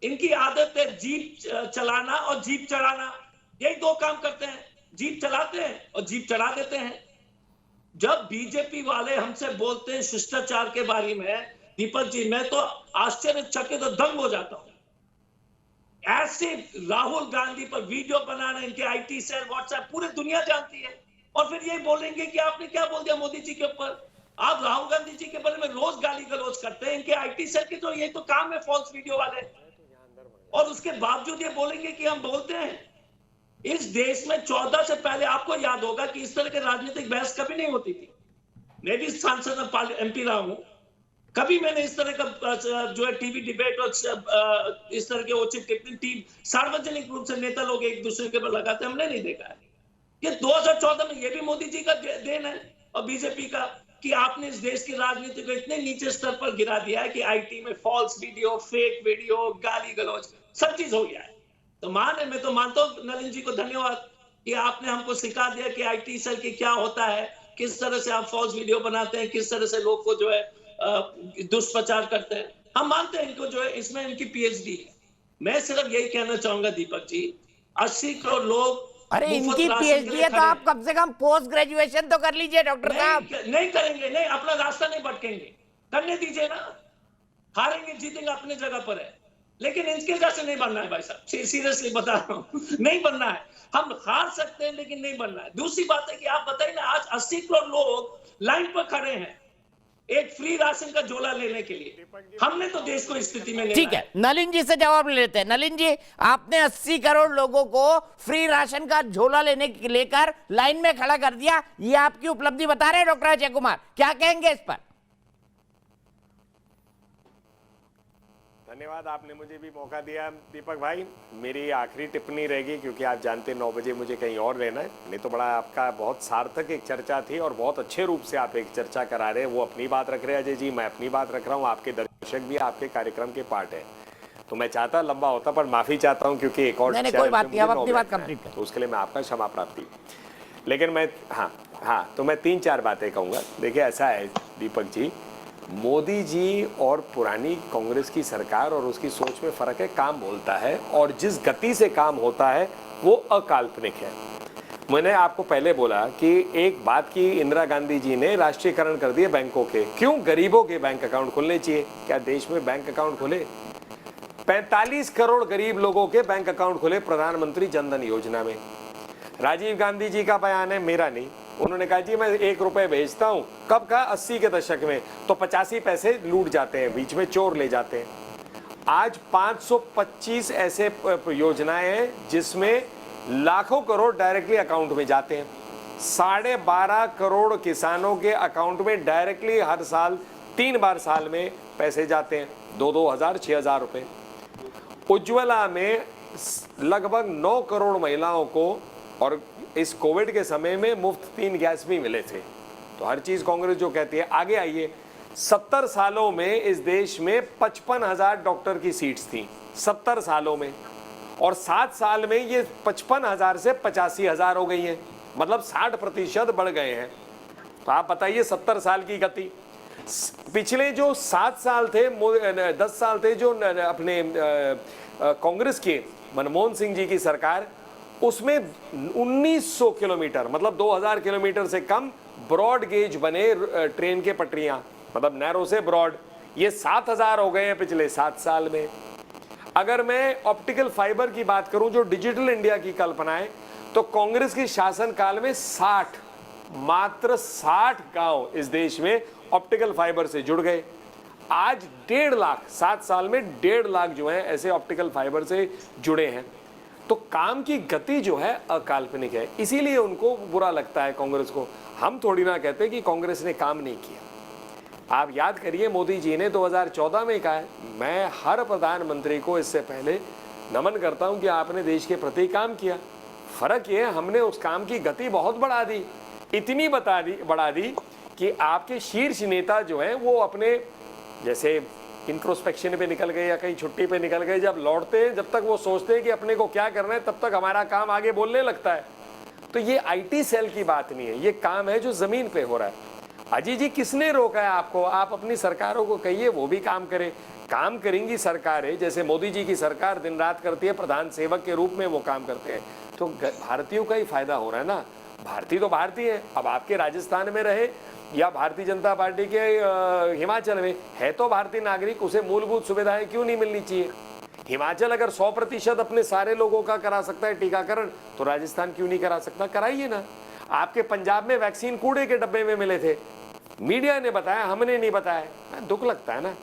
इनकी आदत है जीप चलाना और जीप चढ़ाना, यही 2 काम करते हैं, जीप चलाते हैं और जीप चढ़ा देते हैं। जब बीजेपी वाले हमसे बोलते हैं शिष्टाचार के बारे में, दीपक जी, मैं तो आश्चर्यचकित और दंग हो जाता हूं। ऐसे राहुल गांधी पर वीडियो बनाना, इनके IT सेल, व्हाट्सएप पूरी दुनिया जानती है, और फिर ये बोलेंगे कि आपने क्या बोल दिया मोदी जी के ऊपर। आप राहुल गांधी जी के बारे में रोज गाली गलौज करते हैं, इनके IT सेल के तो ये तो काम है फॉल्स वीडियो वाले, और उसके बावजूद ये बोलेंगे कि हम बोलते हैं। इस देश में 14 से पहले आपको याद होगा कि इस तरह के राजनीतिक बहस कभी नहीं होती थी। मैं भी सांसद MP रहा हूं, कभी मैंने इस तरह का जो है टीवी डिबेट और इस तरह के उचित टिप्पणी टीम सार्वजनिक रूप से नेता लोग एक दूसरे के ऊपर लगाते हमने नहीं देखा है। ये 2014 में ये भी मोदी जी का देन है और बीजेपी का, कि आपने इस देश की राजनीति को इतने नीचे स्तर पर गिरा दिया है कि IT में फॉल्स वीडियो, फेक वीडियो, गाली गलौज सब चीज हो गया है। तो मैं तो मानता हूँ नलिन जी को धन्यवाद कि आपने हमको सिखा दिया कि IT सेल की क्या होता है, किस तरह से आप फॉल्स वीडियो बनाते हैं, किस तरह से लोग को जो है दुष्प्रचार करते हैं। हम मानते हैं इनको जो है इसमें इनकी PhD है। मैं सिर्फ यही कहना चाहूंगा दीपक जी, 80 करोड़ लोग, अरे इनकी PhD है तो आप कम से कम पोस्ट ग्रेजुएशन तो कर लीजिए डॉक्टर साहब। नहीं करेंगे, नहीं, अपना रास्ता नहीं भटकेंगे, करने दीजिए ना। हारेंगे जीतेंगे अपनी जगह पर है, लेकिन इनके जैसे नहीं बनना है भाई साहब, सीरियसली बता रहा हूँ, नहीं बनना है। हम हार सकते हैं लेकिन नहीं बनना है। दूसरी बात है कि आप बताइए ना, आज 80 करोड़ लोग लाइन पर खड़े हैं एक फ्री राशन का झोला लेने के लिए। हमने तो देश को इस स्थिति में, ठीक है, नलिन जी से जवाब लेते हैं। नलिन जी, आपने 80 करोड़ लोगों को फ्री राशन का झोला लेकर लाइन में खड़ा कर दिया, ये आपकी उपलब्धि बता रहे हैं डॉक्टर अजय कुमार, क्या कहेंगे इस पर? धन्यवाद, आपने मुझे भी मौका दिया दीपक भाई। मेरी आखिरी टिप्पणी रहेगी, क्योंकि आप जानते हैं 9 बजे मुझे कहीं और रहना है। नहीं तो बड़ा आपका बहुत सार्थक एक चर्चा थी और बहुत अच्छे रूप से आप एक चर्चा करा रहे हैं। वो अपनी बात रख रहे हैं अजय जी, मैं अपनी बात रख रहा हूँ, आपके दर्शक भी आपके कार्यक्रम के पार्ट है। तो मैं चाहता लंबा होता, पर माफी चाहता हूँ क्योंकि एक और कोई बात नहीं, आप अपनी बात कंप्लीट करें, तो उसके लिए मैं आपका क्षमा प्राप्ति। लेकिन मैं तो मैं 3-4 बातें कहूँगा। देखिए ऐसा है दीपक जी, मोदी जी और पुरानी कांग्रेस की सरकार और उसकी सोच में फर्क है। काम बोलता है और जिस गति से काम होता है वो अकाल्पनिक है। मैंने आपको पहले बोला कि एक बात की, इंदिरा गांधी जी ने राष्ट्रीयकरण कर दिए बैंकों के। क्यों? गरीबों के बैंक अकाउंट खुलने चाहिए। क्या देश में बैंक अकाउंट खुले? 45 करोड़ गरीब लोगों के बैंक अकाउंट खुले प्रधानमंत्री जनधन योजना में। राजीव गांधी जी का बयान है, मेरा नहीं। उन्होंने कहा जी मैं 1 रुपए भेजता हूं। कब कहा? 80 के दशक में। तो 85 पैसे लूट जाते हैं, बीच में चोर ले जाते हैं। आज 525 ऐसे योजनाएं हैं जिसमें लाखों करोड़ डायरेक्टली अकाउंट में जाते हैं। 12.5 करोड़ किसानों के अकाउंट में डायरेक्टली हर साल 3 बार साल में पैसे जाते हैं, 2-2 हजार 6 हजार रुपए। उज्ज्वला में लगभग 9 करोड़ महिलाओं को और इस कोविड के समय में मुफ्त 3 गैस भी मिले थे। तो हर चीज कांग्रेस जो कहती है। आगे आइए, 70 सालों में इस देश में 55,000 डॉक्टर की सीट्स थी, 70 सालों में, और 7 साल में ये 55,000 से 85,000 हो गई हैं, मतलब 60% बढ़ गए हैं। तो आप बताइए 70 साल की गति। पिछले जो 7 साल थे, 10 साल थे जो अपने कांग्रेस के मनमोहन सिंह जी की सरकार, उसमें 1900 किलोमीटर, मतलब 2000 किलोमीटर से कम ब्रॉड गेज बने ट्रेन के पटरियां, मतलब नैरो से ब्रॉड। ये 7000 हो गए हैं पिछले 7 साल में। अगर मैं ऑप्टिकल फाइबर की बात करूं, जो डिजिटल इंडिया की कल्पना है, तो कांग्रेस की शासनकाल में मात्र 60 गांव इस देश में ऑप्टिकल फाइबर से जुड़ गए। आज 1.5 लाख, 7 साल में 1.5 लाख जो है ऐसे ऑप्टिकल फाइबर से जुड़े हैं। तो काम की गति जो है अकाल्पनिक है, इसीलिए उनको बुरा लगता है कांग्रेस को। हम थोड़ी ना कहते कि कांग्रेस ने काम नहीं किया। आप याद करिए, मोदी जी ने 2014 में कहा है, मैं हर प्रधानमंत्री को इससे पहले नमन करता हूं कि आपने देश के प्रति काम किया। फर्क ये है, हमने उस काम की गति बहुत बढ़ा दी, इतनी बढ़ा दी कि आपके शीर्ष नेता जो है वो अपने जैसे इंट्रोस्पेक्शन पे निकल गए या कहीं छुट्टी पे निकल गए, जब लौटते हैं, जब तक वो सोचते हैं कि अपने को क्या करना है, तब तक हमारा काम आगे बोलने लगता है। तो ये आईटी सेल की बात नहीं है, ये काम है जो जमीन पे हो रहा है। अजी जी, किसने रोका है आपको? आप अपनी सरकारों को कहिए वो भी काम करे। काम करेंगी सरकारें, जैसे मोदी जी की सरकार दिन रात करती है, प्रधान सेवक के रूप में वो काम करते हैं, तो भारतीयों का ही फायदा हो रहा है ना। भारतीय तो भारतीय है, अब आपके राजस्थान में रहे या भारतीय जनता पार्टी के हिमाचल में है, तो भारतीय नागरिक, उसे मूलभूत सुविधाएं क्यों नहीं मिलनी चाहिए? हिमाचल अगर 100% अपने सारे लोगों का करा सकता है टीकाकरण, तो राजस्थान क्यों नहीं करा सकता? कराइए ना। आपके पंजाब में वैक्सीन कूड़े के डब्बे में मिले थे, मीडिया ने बताया, हमने नहीं बताया। दुख लगता है ना।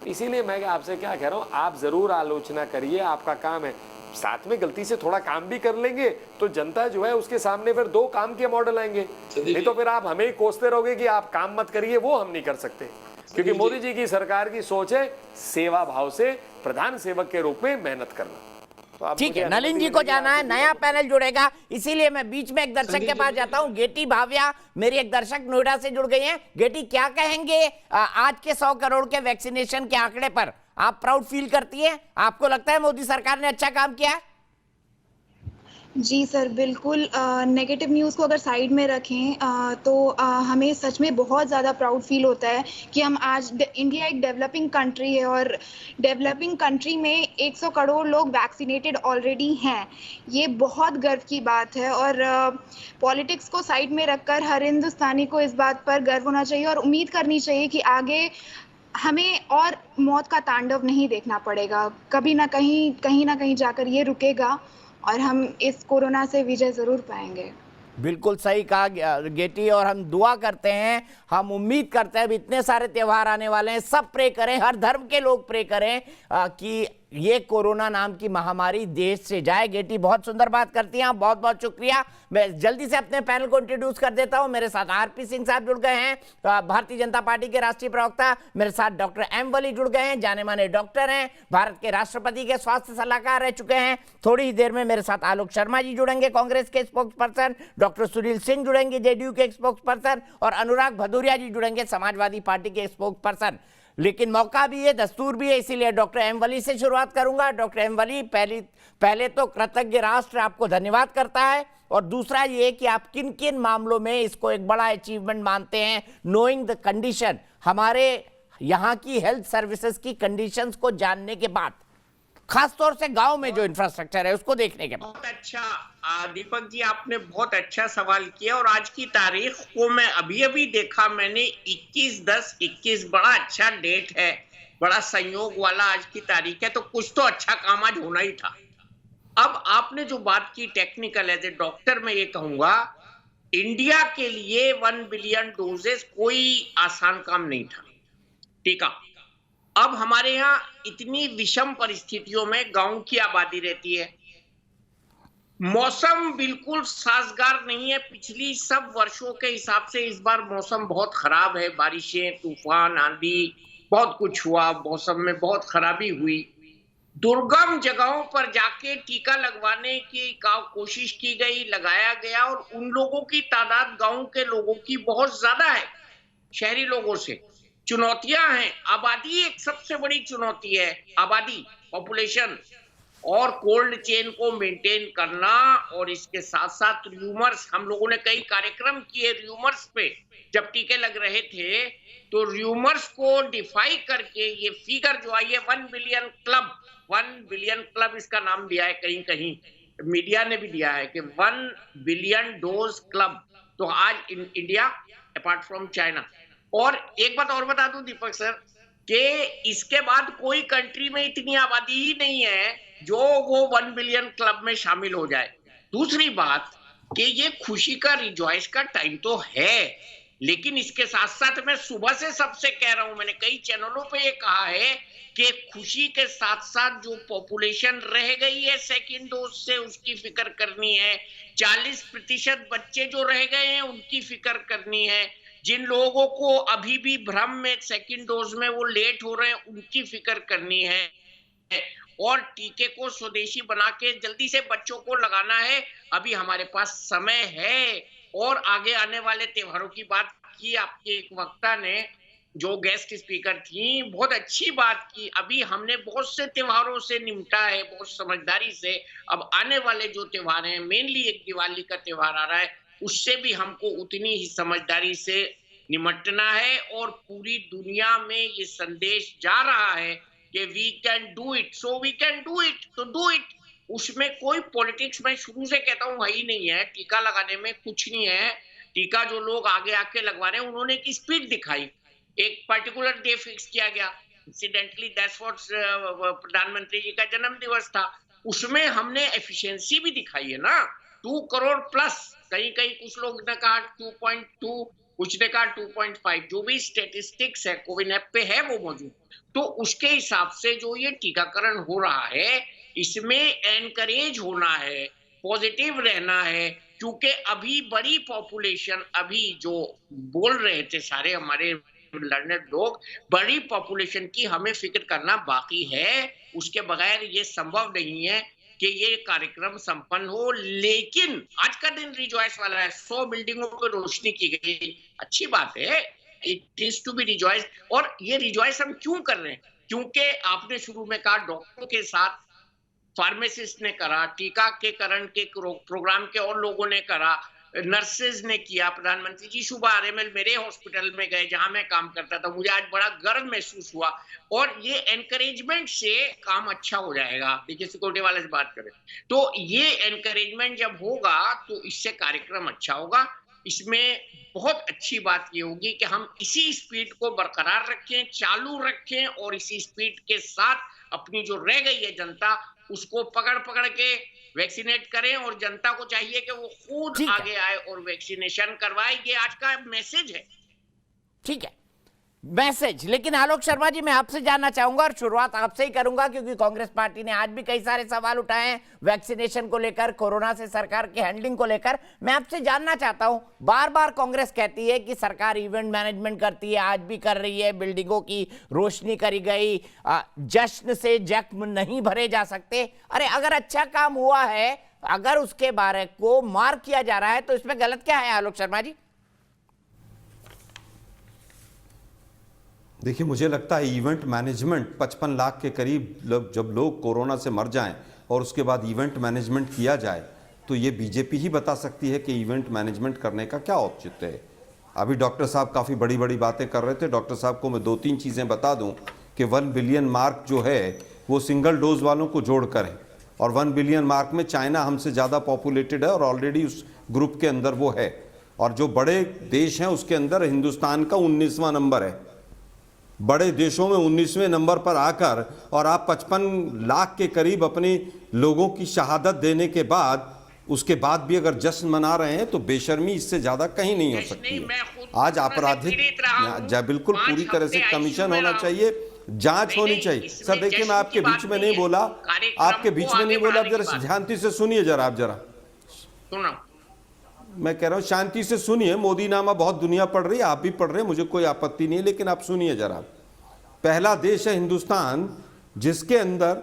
इसीलिए मैं आपसे क्या कह रहा हूँ, आप जरूर आलोचना करिए, आपका काम है। साथ में गलती से थोड़ा काम भी कर लेंगे तो जनता जो है उसके सामने फिर 2 काम के मॉडल आएंगे। नहीं तो फिर आप हमें ही कोसते रहोगे कि आप काम मत करिए, वो हम नहीं कर सकते। क्योंकि मोदी जी की सरकार की सोच है सेवा भाव से प्रधान सेवक के रूप में मेहनत करना। तो ठीक है, नलिन जी को जाना है, नया पैनल जुड़ेगा, इसीलिए मैं बीच में एक दर्शक के पास जाता हूं। गेटी भाविया, मेरी एक दर्शक नोएडा से जुड़ गई हैं। गेटी, क्या कहेंगे आज के 100 करोड़ के वैक्सीनेशन के आंकड़े पर? आप प्राउड फील करती है? आपको लगता है मोदी सरकार ने अच्छा काम किया है? जी सर, बिल्कुल। नेगेटिव न्यूज़ को अगर साइड में रखें तो हमें सच में बहुत ज़्यादा प्राउड फील होता है कि हम आज, इंडिया एक डेवलपिंग कंट्री है और डेवलपिंग कंट्री में 100 करोड़ लोग वैक्सीनेटेड ऑलरेडी हैं। ये बहुत गर्व की बात है और पॉलिटिक्स को साइड में रखकर हर हिंदुस्तानी को इस बात पर गर्व होना चाहिए और उम्मीद करनी चाहिए कि आगे हमें और मौत का तांडव नहीं देखना पड़ेगा। कभी ना कहीं जाकर ये रुकेगा और हम इस कोरोना से विजय जरूर पाएंगे। बिल्कुल सही कहा गेटी, और हम दुआ करते हैं, हम उम्मीद करते हैं, अब इतने सारे त्यौहार आने वाले हैं, सब प्रे करें, हर धर्म के लोग प्रे करें कि ये कोरोना नाम की महामारी देश से जाए। गेटी बहुत सुंदर बात करती हैं, बहुत बहुत शुक्रिया। मैं जल्दी से अपने पैनल को इंट्रोड्यूस कर देता हूं। मेरे साथ आरपी सिंह साहब जुड़ गए हैं, भारतीय जनता पार्टी के राष्ट्रीय प्रवक्ता। मेरे साथ डॉक्टर एम वली जुड़ गए हैं, जाने माने डॉक्टर हैं, भारत के राष्ट्रपति के स्वास्थ्य सलाहकार रह चुके हैं। थोड़ी ही देर में मेरे साथ आलोक शर्मा जी जुड़ेंगे, कांग्रेस के spokes person, doctor Sunil Singh जुड़ेंगे, जेडीयू के स्पोक्स पर्सन, और अनुराग भदौरिया जी जुड़ेंगे, समाजवादी पार्टी के स्पोक्स पर्सन। लेकिन मौका भी है, दस्तूर भी है, इसीलिए डॉक्टर एम वली से शुरुआत करूंगा। डॉक्टर एम वली, पहले तो कृतज्ञ राष्ट्र आपको धन्यवाद करता है, और दूसरा ये कि आप किन किन मामलों में इसको एक बड़ा अचीवमेंट मानते हैं, नोइंग द कंडीशन, हमारे यहाँ की हेल्थ सर्विसेज की कंडीशंस को जानने के बाद, खासतौर से गांव में जो इंफ्रास्ट्रक्चर है उसको देखने के बाद। बहुत अच्छा दीपक जी, आपने बहुत अच्छा सवाल किया। और आज की तारीख को मैं अभी देखा, मैंने 21/10/21, बड़ा अच्छा डेट है, बड़ा संयोग वाला आज की तारीख है, तो कुछ तो अच्छा काम आज होना ही था। अब आपने जो बात की टेक्निकल, एज ए डॉक्टर मैं ये कहूंगा, इंडिया के लिए 1 बिलियन डोजेस कोई आसान काम नहीं था टीका। अब हमारे यहाँ इतनी विषम परिस्थितियों में गांव की आबादी रहती है, मौसम बिल्कुल साजगार नहीं है। पिछली सब वर्षों के हिसाब से इस बार मौसम बहुत खराब है, बारिशें, तूफान, आंधी, बहुत कुछ हुआ, मौसम में बहुत खराबी हुई। दुर्गम जगहों पर जाके टीका लगवाने की कोशिश की गई, लगाया गया, और उन लोगों की तादाद गांव के लोगों की बहुत ज्यादा है शहरी लोगों से। चुनौतियां हैं, आबादी एक सबसे बड़ी चुनौती है, आबादी, पॉपुलेशन, और कोल्ड चेन को मेंटेन करना, और इसके साथ साथ र्यूमर्स, हम लोगों ने कई कार्यक्रम किए र्यूमर्स पे जब टीके लग रहे थे, तो र्यूमर्स को डिफाई करके ये फिगर जो आई है 1 बिलियन क्लब, 1 बिलियन क्लब इसका नाम दिया है, कहीं कहीं मीडिया ने भी दिया है कि 1 बिलियन डोज क्लब। तो आज इंडिया अपार्ट फ्रॉम चाइना, और एक बात और बता दूं दीपक सर कि इसके बाद कोई कंट्री में इतनी आबादी ही नहीं है जो वो 1 बिलियन क्लब में शामिल हो जाए। दूसरी बात कि ये खुशी का, रिजॉइस का टाइम तो है, लेकिन इसके साथ साथ मैं सुबह से सबसे कह रहा हूं, मैंने कई चैनलों पे ये कहा है कि खुशी के साथ साथ जो पॉपुलेशन रह गई है सेकंड डोज से उसकी फिक्र करनी है, 40% बच्चे जो रह गए हैं उनकी फिक्र करनी है, जिन लोगों को अभी भी भ्रम में सेकंड डोज में वो लेट हो रहे हैं उनकी फिक्र करनी है, और टीके को स्वदेशी बना के जल्दी से बच्चों को लगाना है। अभी हमारे पास समय है, और आगे आने वाले त्योहारों की बात की आपके एक वक्ता ने, जो गेस्ट स्पीकर थी, बहुत अच्छी बात की। अभी हमने बहुत से त्योहारों से निपटा है बहुत समझदारी से, अब आने वाले जो त्योहार हैं, मेनली एक दिवाली का त्योहार आ रहा है, उससे भी हमको उतनी ही समझदारी से निपटना है, और पूरी दुनिया में ये संदेश जा रहा है कि we can do it, so we can do it, तो डू इट। उसमें कोई पॉलिटिक्स, मैं शुरू से कहता हूँ, है ही नहीं है। टीका लगाने में कुछ नहीं है। टीका जो लोग आगे आके लगवा रहे हैं उन्होंने एक स्पीड दिखाई, एक पर्टिकुलर डे फिक्स किया गया, इंसिडेंटली दैट्स व्हाट प्रधानमंत्री जी का जन्म दिवस था, उसमें हमने एफिशिएंसी भी दिखाई है ना, 2 करोड़ प्लस, कहीं कहीं कुछ लोग ने कहा 2.2, कुछ ने कहा 2.5, जो भी स्टेटिस्टिक्स है कोविन ऐप पे है वो मौजूद। तो उसके हिसाब से जो ये टीकाकरण हो रहा है, इसमें एनकरेज होना है, पॉजिटिव रहना है, क्योंकि अभी बड़ी पॉपुलेशन, अभी जो बोल रहे थे सारे हमारे लर्नड लोग, बड़ी पॉपुलेशन की हमें फिक्र करना बाकी है, उसके बगैर ये संभव नहीं है कि ये कार्यक्रम संपन्न हो। लेकिन आज का दिन रिजॉइस वाला है, 100 बिल्डिंगों पर रोशनी की गई, अच्छी बात है, it is to be rejoice. और ये रिजॉइस हम क्यों कर रहे हैं? क्योंकि आपने शुरू में कहा डॉक्टरों के साथ फार्मासिस्ट ने करा, टीकाकरण के प्रोग्राम के और लोगों ने करा, नर्सेज ने किया, प्रधानमंत्री जी सुबह आरएमएल मेरे हॉस्पिटल में गए जहां मैं काम करता था, मुझे आज बड़ा गर्व महसूस हुआ, और ये एनकरेजमेंट से काम अच्छा हो जाएगा। देखिए सिक्योरिटी वाले से बात करें तो ये एनकरेजमेंट जब होगा तो इससे कार्यक्रम अच्छा होगा। इसमें बहुत अच्छी बात ये होगी कि हम इसी स्पीड को बरकरार रखें, चालू रखें, और इसी स्पीड के साथ अपनी जो रह गई है जनता उसको पकड़ के वैक्सीनेट करें, और जनता को चाहिए कि वो खुद आगे आए और वैक्सीनेशन करवाए। ये आज का मैसेज है। ठीक है, मैसेज। लेकिन आलोक शर्मा जी, मैं आपसे जानना चाहूंगा, और शुरुआत आपसे ही करूंगा, क्योंकि कांग्रेस पार्टी ने आज भी कई सारे सवाल उठाए हैं वैक्सीनेशन को लेकर, कोरोना से सरकार की हैंडलिंग को लेकर। मैं आपसे जानना चाहता हूं, बार बार कांग्रेस कहती है कि सरकार इवेंट मैनेजमेंट करती है, आज भी कर रही है, बिल्डिंगों की रोशनी करी गई, जश्न से जख्म नहीं भरे जा सकते। अरे अगर अच्छा काम हुआ है, अगर उसके बारे को मार्क किया जा रहा है, तो इसमें गलत क्या है आलोक शर्मा जी? देखिए, मुझे लगता है इवेंट मैनेजमेंट 55 लाख के करीब जब लोग कोरोना से मर जाएं और उसके बाद इवेंट मैनेजमेंट किया जाए, तो ये बीजेपी ही बता सकती है कि इवेंट मैनेजमेंट करने का क्या औचित्य है। अभी डॉक्टर साहब काफ़ी बड़ी बड़ी बातें कर रहे थे। डॉक्टर साहब को मैं 2-3 चीज़ें बता दूं कि 1 बिलियन मार्क जो है वो सिंगल डोज वालों को जोड़कर है, और 1 बिलियन मार्क में चाइना हमसे ज़्यादा पॉपुलेटेड है और ऑलरेडी उस ग्रुप के अंदर वो है, और जो बड़े देश हैं उसके अंदर हिंदुस्तान का 19वां नंबर है। बड़े देशों में 19वें नंबर पर आकर और आप 55 लाख के करीब अपने लोगों की शहादत देने के बाद, उसके बाद भी अगर जश्न मना रहे हैं तो बेशर्मी इससे ज़्यादा कहीं नहीं हो सकती है। आज आपराधिक बिल्कुल पूरी तरह से कमीशन होना चाहिए, जांच होनी चाहिए। सर देखिए, मैं आपके बीच में नहीं बोला, आपके बीच में नहीं बोला, जरा शांति से सुनिए, जरा आप जरा मैं कह रहा हूं शांति से सुनिए। मोदी नामा बहुत दुनिया पढ़ रही है, आप भी पढ़ रहे हैं, मुझे कोई आपत्ति नहीं है, लेकिन आप सुनिए जरा। पहला देश है हिंदुस्तान जिसके अंदर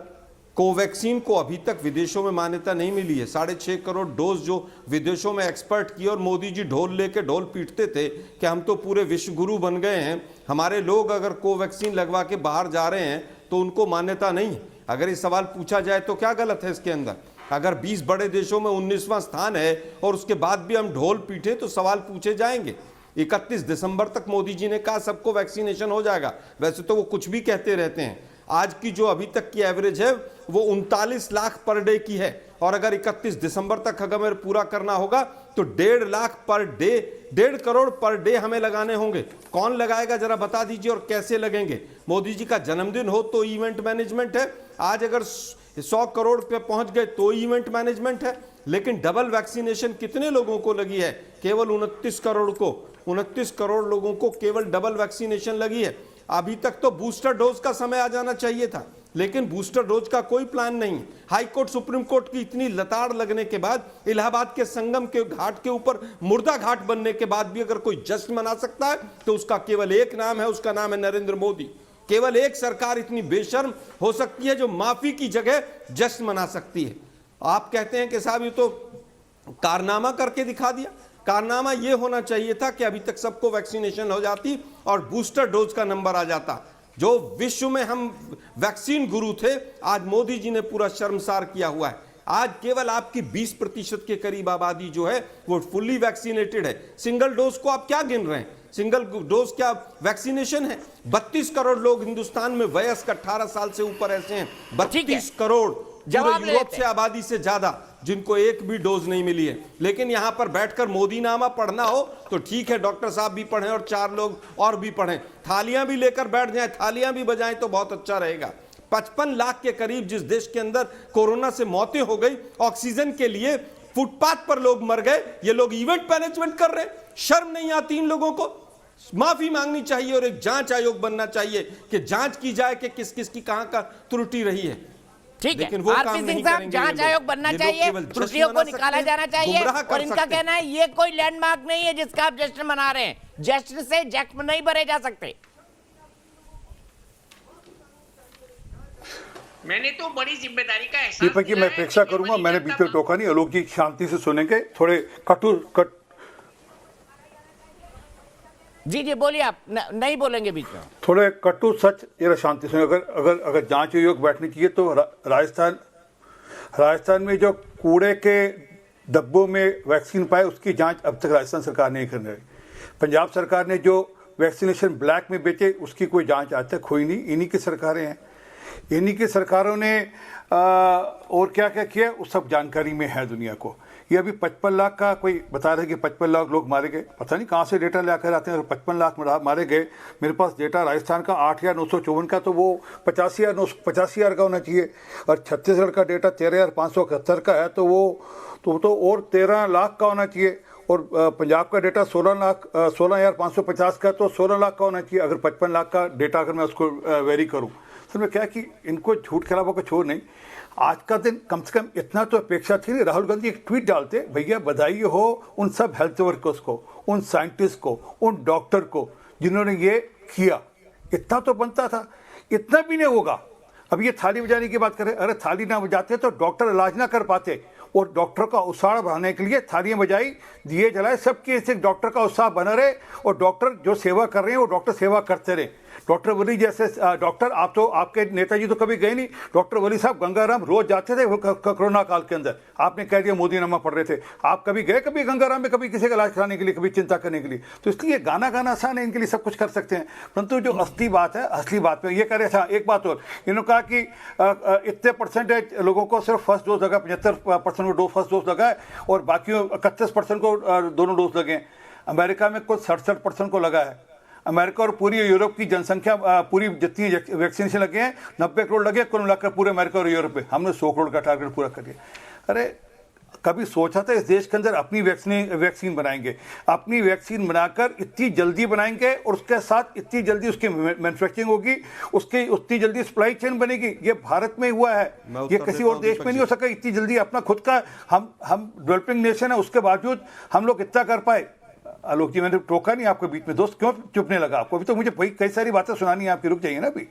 कोवैक्सीन को अभी तक विदेशों में मान्यता नहीं मिली है। 6.5 करोड़ डोज जो विदेशों में एक्सपर्ट किए और मोदी जी ढोल लेके ढोल पीटते थे कि हम तो पूरे विश्व गुरु बन गए हैं, हमारे लोग अगर कोवैक्सीन लगवा के बाहर जा रहे हैं तो उनको मान्यता नहीं है। अगर ये सवाल पूछा जाए तो क्या गलत है इसके अंदर? अगर 20 बड़े देशों में 19वां स्थान है और उसके बाद भी हम ढोल पीटे तो सवाल पूछे जाएंगे। 31 दिसंबर तक मोदी जी ने कहा सबको वैक्सीनेशन हो जाएगा। वैसे तो वो कुछ भी कहते रहते हैं। आज की जो अभी तक की एवरेज है वो 39 लाख पर डे की है और अगर 31 दिसंबर तक हमें पूरा करना होगा तो 1.5 lakh per day, 1.5 crore per day हमें लगाने होंगे। कौन लगाएगा जरा बता दीजिए और कैसे लगेंगे? मोदी जी का जन्मदिन हो तो इवेंट मैनेजमेंट है, आज अगर 100 करोड़ पे पहुंच गए तो इवेंट मैनेजमेंट है। लेकिन डबल वैक्सीनेशन कितने लोगों को लगी है? केवल 29 करोड़ को। 29 करोड़ लोगों को केवल डबल वैक्सीनेशन लगी है। अभी तक तो बूस्टर डोज का समय आ जाना चाहिए था, लेकिन बूस्टर डोज का कोई प्लान नहीं। हाई कोर्ट सुप्रीम कोर्ट की इतनी लताड़ लगने के बाद, इलाहाबाद के संगम के घाट के ऊपर मुर्दा घाट बनने के बाद भी अगर कोई जश्न मना सकता है तो उसका केवल एक नाम है, उसका नाम है नरेंद्र मोदी। केवल एक सरकार इतनी बेशर्म हो सकती है जो माफी की जगह जश्न मना सकती है। आप कहते हैं कि साहब ये तो कारनामा करके दिखा दिया। कारनामा ये होना चाहिए था कि अभी तक सबको वैक्सीनेशन हो जाती और बूस्टर डोज का नंबर आ जाता। जो विश्व में हम वैक्सीन गुरु थे, आज मोदी जी ने पूरा शर्मसार किया हुआ है। आज केवल आपकी 20% के करीब आबादी जो है वो फुल्ली वैक्सीनेटेड है। सिंगल डोज को आप क्या गिन रहे हैं? सिंगल डोज क्या वैक्सीनेशन है? 32 करोड़ लोग हिंदुस्तान में वयस्क 18 साल से ऊपर ऐसे हैं। 32 करोड़, यूरोप से आबादी से ज्यादा, जिनको एक भी डोज नहीं मिली है। लेकिन यहां पर बैठकर मोदी नामा पढ़ना हो तो ठीक है, डॉक्टर साहब भी पढ़ें और 4 लोग और भी पढ़ें, थालियां भी लेकर बैठ जाएं, थालियां भी बजाएं तो बहुत अच्छा रहेगा। 55 लाख के करीब जिस देश के अंदर कोरोना से मौतें हो गई, ऑक्सीजन के लिए फुटपाथ पर लोग मर गए, ये लोग इवेंट मैनेजमेंट कर रहे हैं। शर्म नहीं आती इन लोगों को? माफी मांगनी चाहिए और एक जांच आयोग बनना चाहिए कि जांच की जाए कि किस किस की कहां का त्रुटि रही है। ठीक है, आरपी सिंह साहब, जांच आयोग बनना चाहिए, त्रुटियों को निकाला जाना चाहिए। और इनका कहना है ये कोई लैंडमार्क नहीं है जिसका आप जश्न मना रहे हैं, जश्न से जख्म नहीं भरे जा सकते। मैंने तो बड़ी जिम्मेदारी का एहसास दीपक जी, मैं अपेक्षा करूंगा, मैंने बीच में टोका नहीं, आलोक जी शांति से सुनेंगे, थोड़े कट जी बोलिए, आप नहीं बोलेंगे बीच में, थोड़े कटु सच जरा शांति से। अगर जांच आयोग बैठनी चाहिए तो राजस्थान में जो कूड़े के डब्बों में वैक्सीन पाए उसकी जांच अब तक राजस्थान सरकार नहीं कर रही। पंजाब सरकार ने जो वैक्सीनेशन ब्लैक में बेचे उसकी कोई जांच आज तक हुई नहीं। इन्हीं की सरकारें हैं, इन्हीं की सरकारों ने और क्या क्या किया उस सब जानकारी में है दुनिया को। ये अभी 55 लाख का कोई बता रहे कि 55 लाख लोग मारे गए, पता नहीं कहाँ से डेटा लेकर आते हैं। 55 लाख मारे गए, मेरे पास डेटा राजस्थान का 8,954 का, तो वो 85,000 का होना चाहिए। और छत्तीसगढ़ का डेटा 13,571 का है, तो वो तो और 13 लाख का होना चाहिए। और पंजाब का डेटा 16,550 का, तो 16 लाख का होना चाहिए। अगर 55 लाख का डेटा अगर मैं उसको वेरी करूँ तो मैं क्या कि इनको झूठ खिलाफों को छोड़ नहीं, आज का दिन कम से कम इतना तो अपेक्षा थी। राहुल गांधी एक ट्वीट डालते, भैया बधाई हो उन सब हेल्थ वर्कर्स को, उन साइंटिस्ट को, उन डॉक्टर को जिन्होंने ये किया। इतना तो बनता था, इतना भी नहीं होगा। अब ये थाली बजाने की बात करें, अरे थाली ना बजाते तो डॉक्टर इलाज ना कर पाते, और डॉक्टर का उत्साह बढ़ाने के लिए थालियां बजाई, दिए जलाए, सबके इससे डॉक्टर का उत्साह बना रहे और डॉक्टर जो सेवा कर रहे हैं वो डॉक्टर सेवा करते रहे। डॉक्टर वली जैसे डॉक्टर, आप तो आपके नेताजी तो कभी गए नहीं, डॉक्टर वली साहब गंगाराम रोज जाते थे कोरोना काल के अंदर। आपने कह दिया मोदी नामा पढ़ रहे थे, आप कभी गए कभी गंगाराम में, कभी किसी का इलाज कराने के लिए, कभी चिंता करने के लिए? तो इसलिए गाना आसान है, इनके लिए सब कुछ कर सकते हैं। परंतु जो असली बात है, असली बात पे ये कह रहे थे। एक बात और, इन्होंने कहा कि इतने परसेंटेज लोगों को सिर्फ फर्स्ट डोज लगा, 75% को फर्स्ट डोज लगा है और बाकी 31% को दोनों डोज लगे। अमेरिका में कुछ 67% को लगा है। अमेरिका और पूरी यूरोप की जनसंख्या, पूरी जितनी वैक्सीनेशन लगे हैं 90 करोड़ लगे कुल मिलाकर पूरे अमेरिका और यूरोप में, हमने 100 करोड़ का टारगेट पूरा कर दिया। अरे कभी सोचा था इस देश के अंदर अपनी वैक्सीन बनाएंगे, अपनी वैक्सीन बनाकर इतनी जल्दी बनाएंगे और उसके साथ इतनी जल्दी उसकी मैन्युफैक्चरिंग होगी, उसकी उतनी जल्दी सप्लाई चेन बनेगी। ये भारत में हुआ है, ये किसी और देश में नहीं हो सका इतनी जल्दी। अपना खुद का हम डेवलपिंग नेशन है, उसके बावजूद हम लोग इतना कर पाए। आलोक जी, मैंने टोका नहीं आपके बीच में, दोस्त क्यों चुपने लगा आपको? अभी तो मुझे भाई कई सारी बातें सुनानी है आपकी, रुक जाइए ना अभी।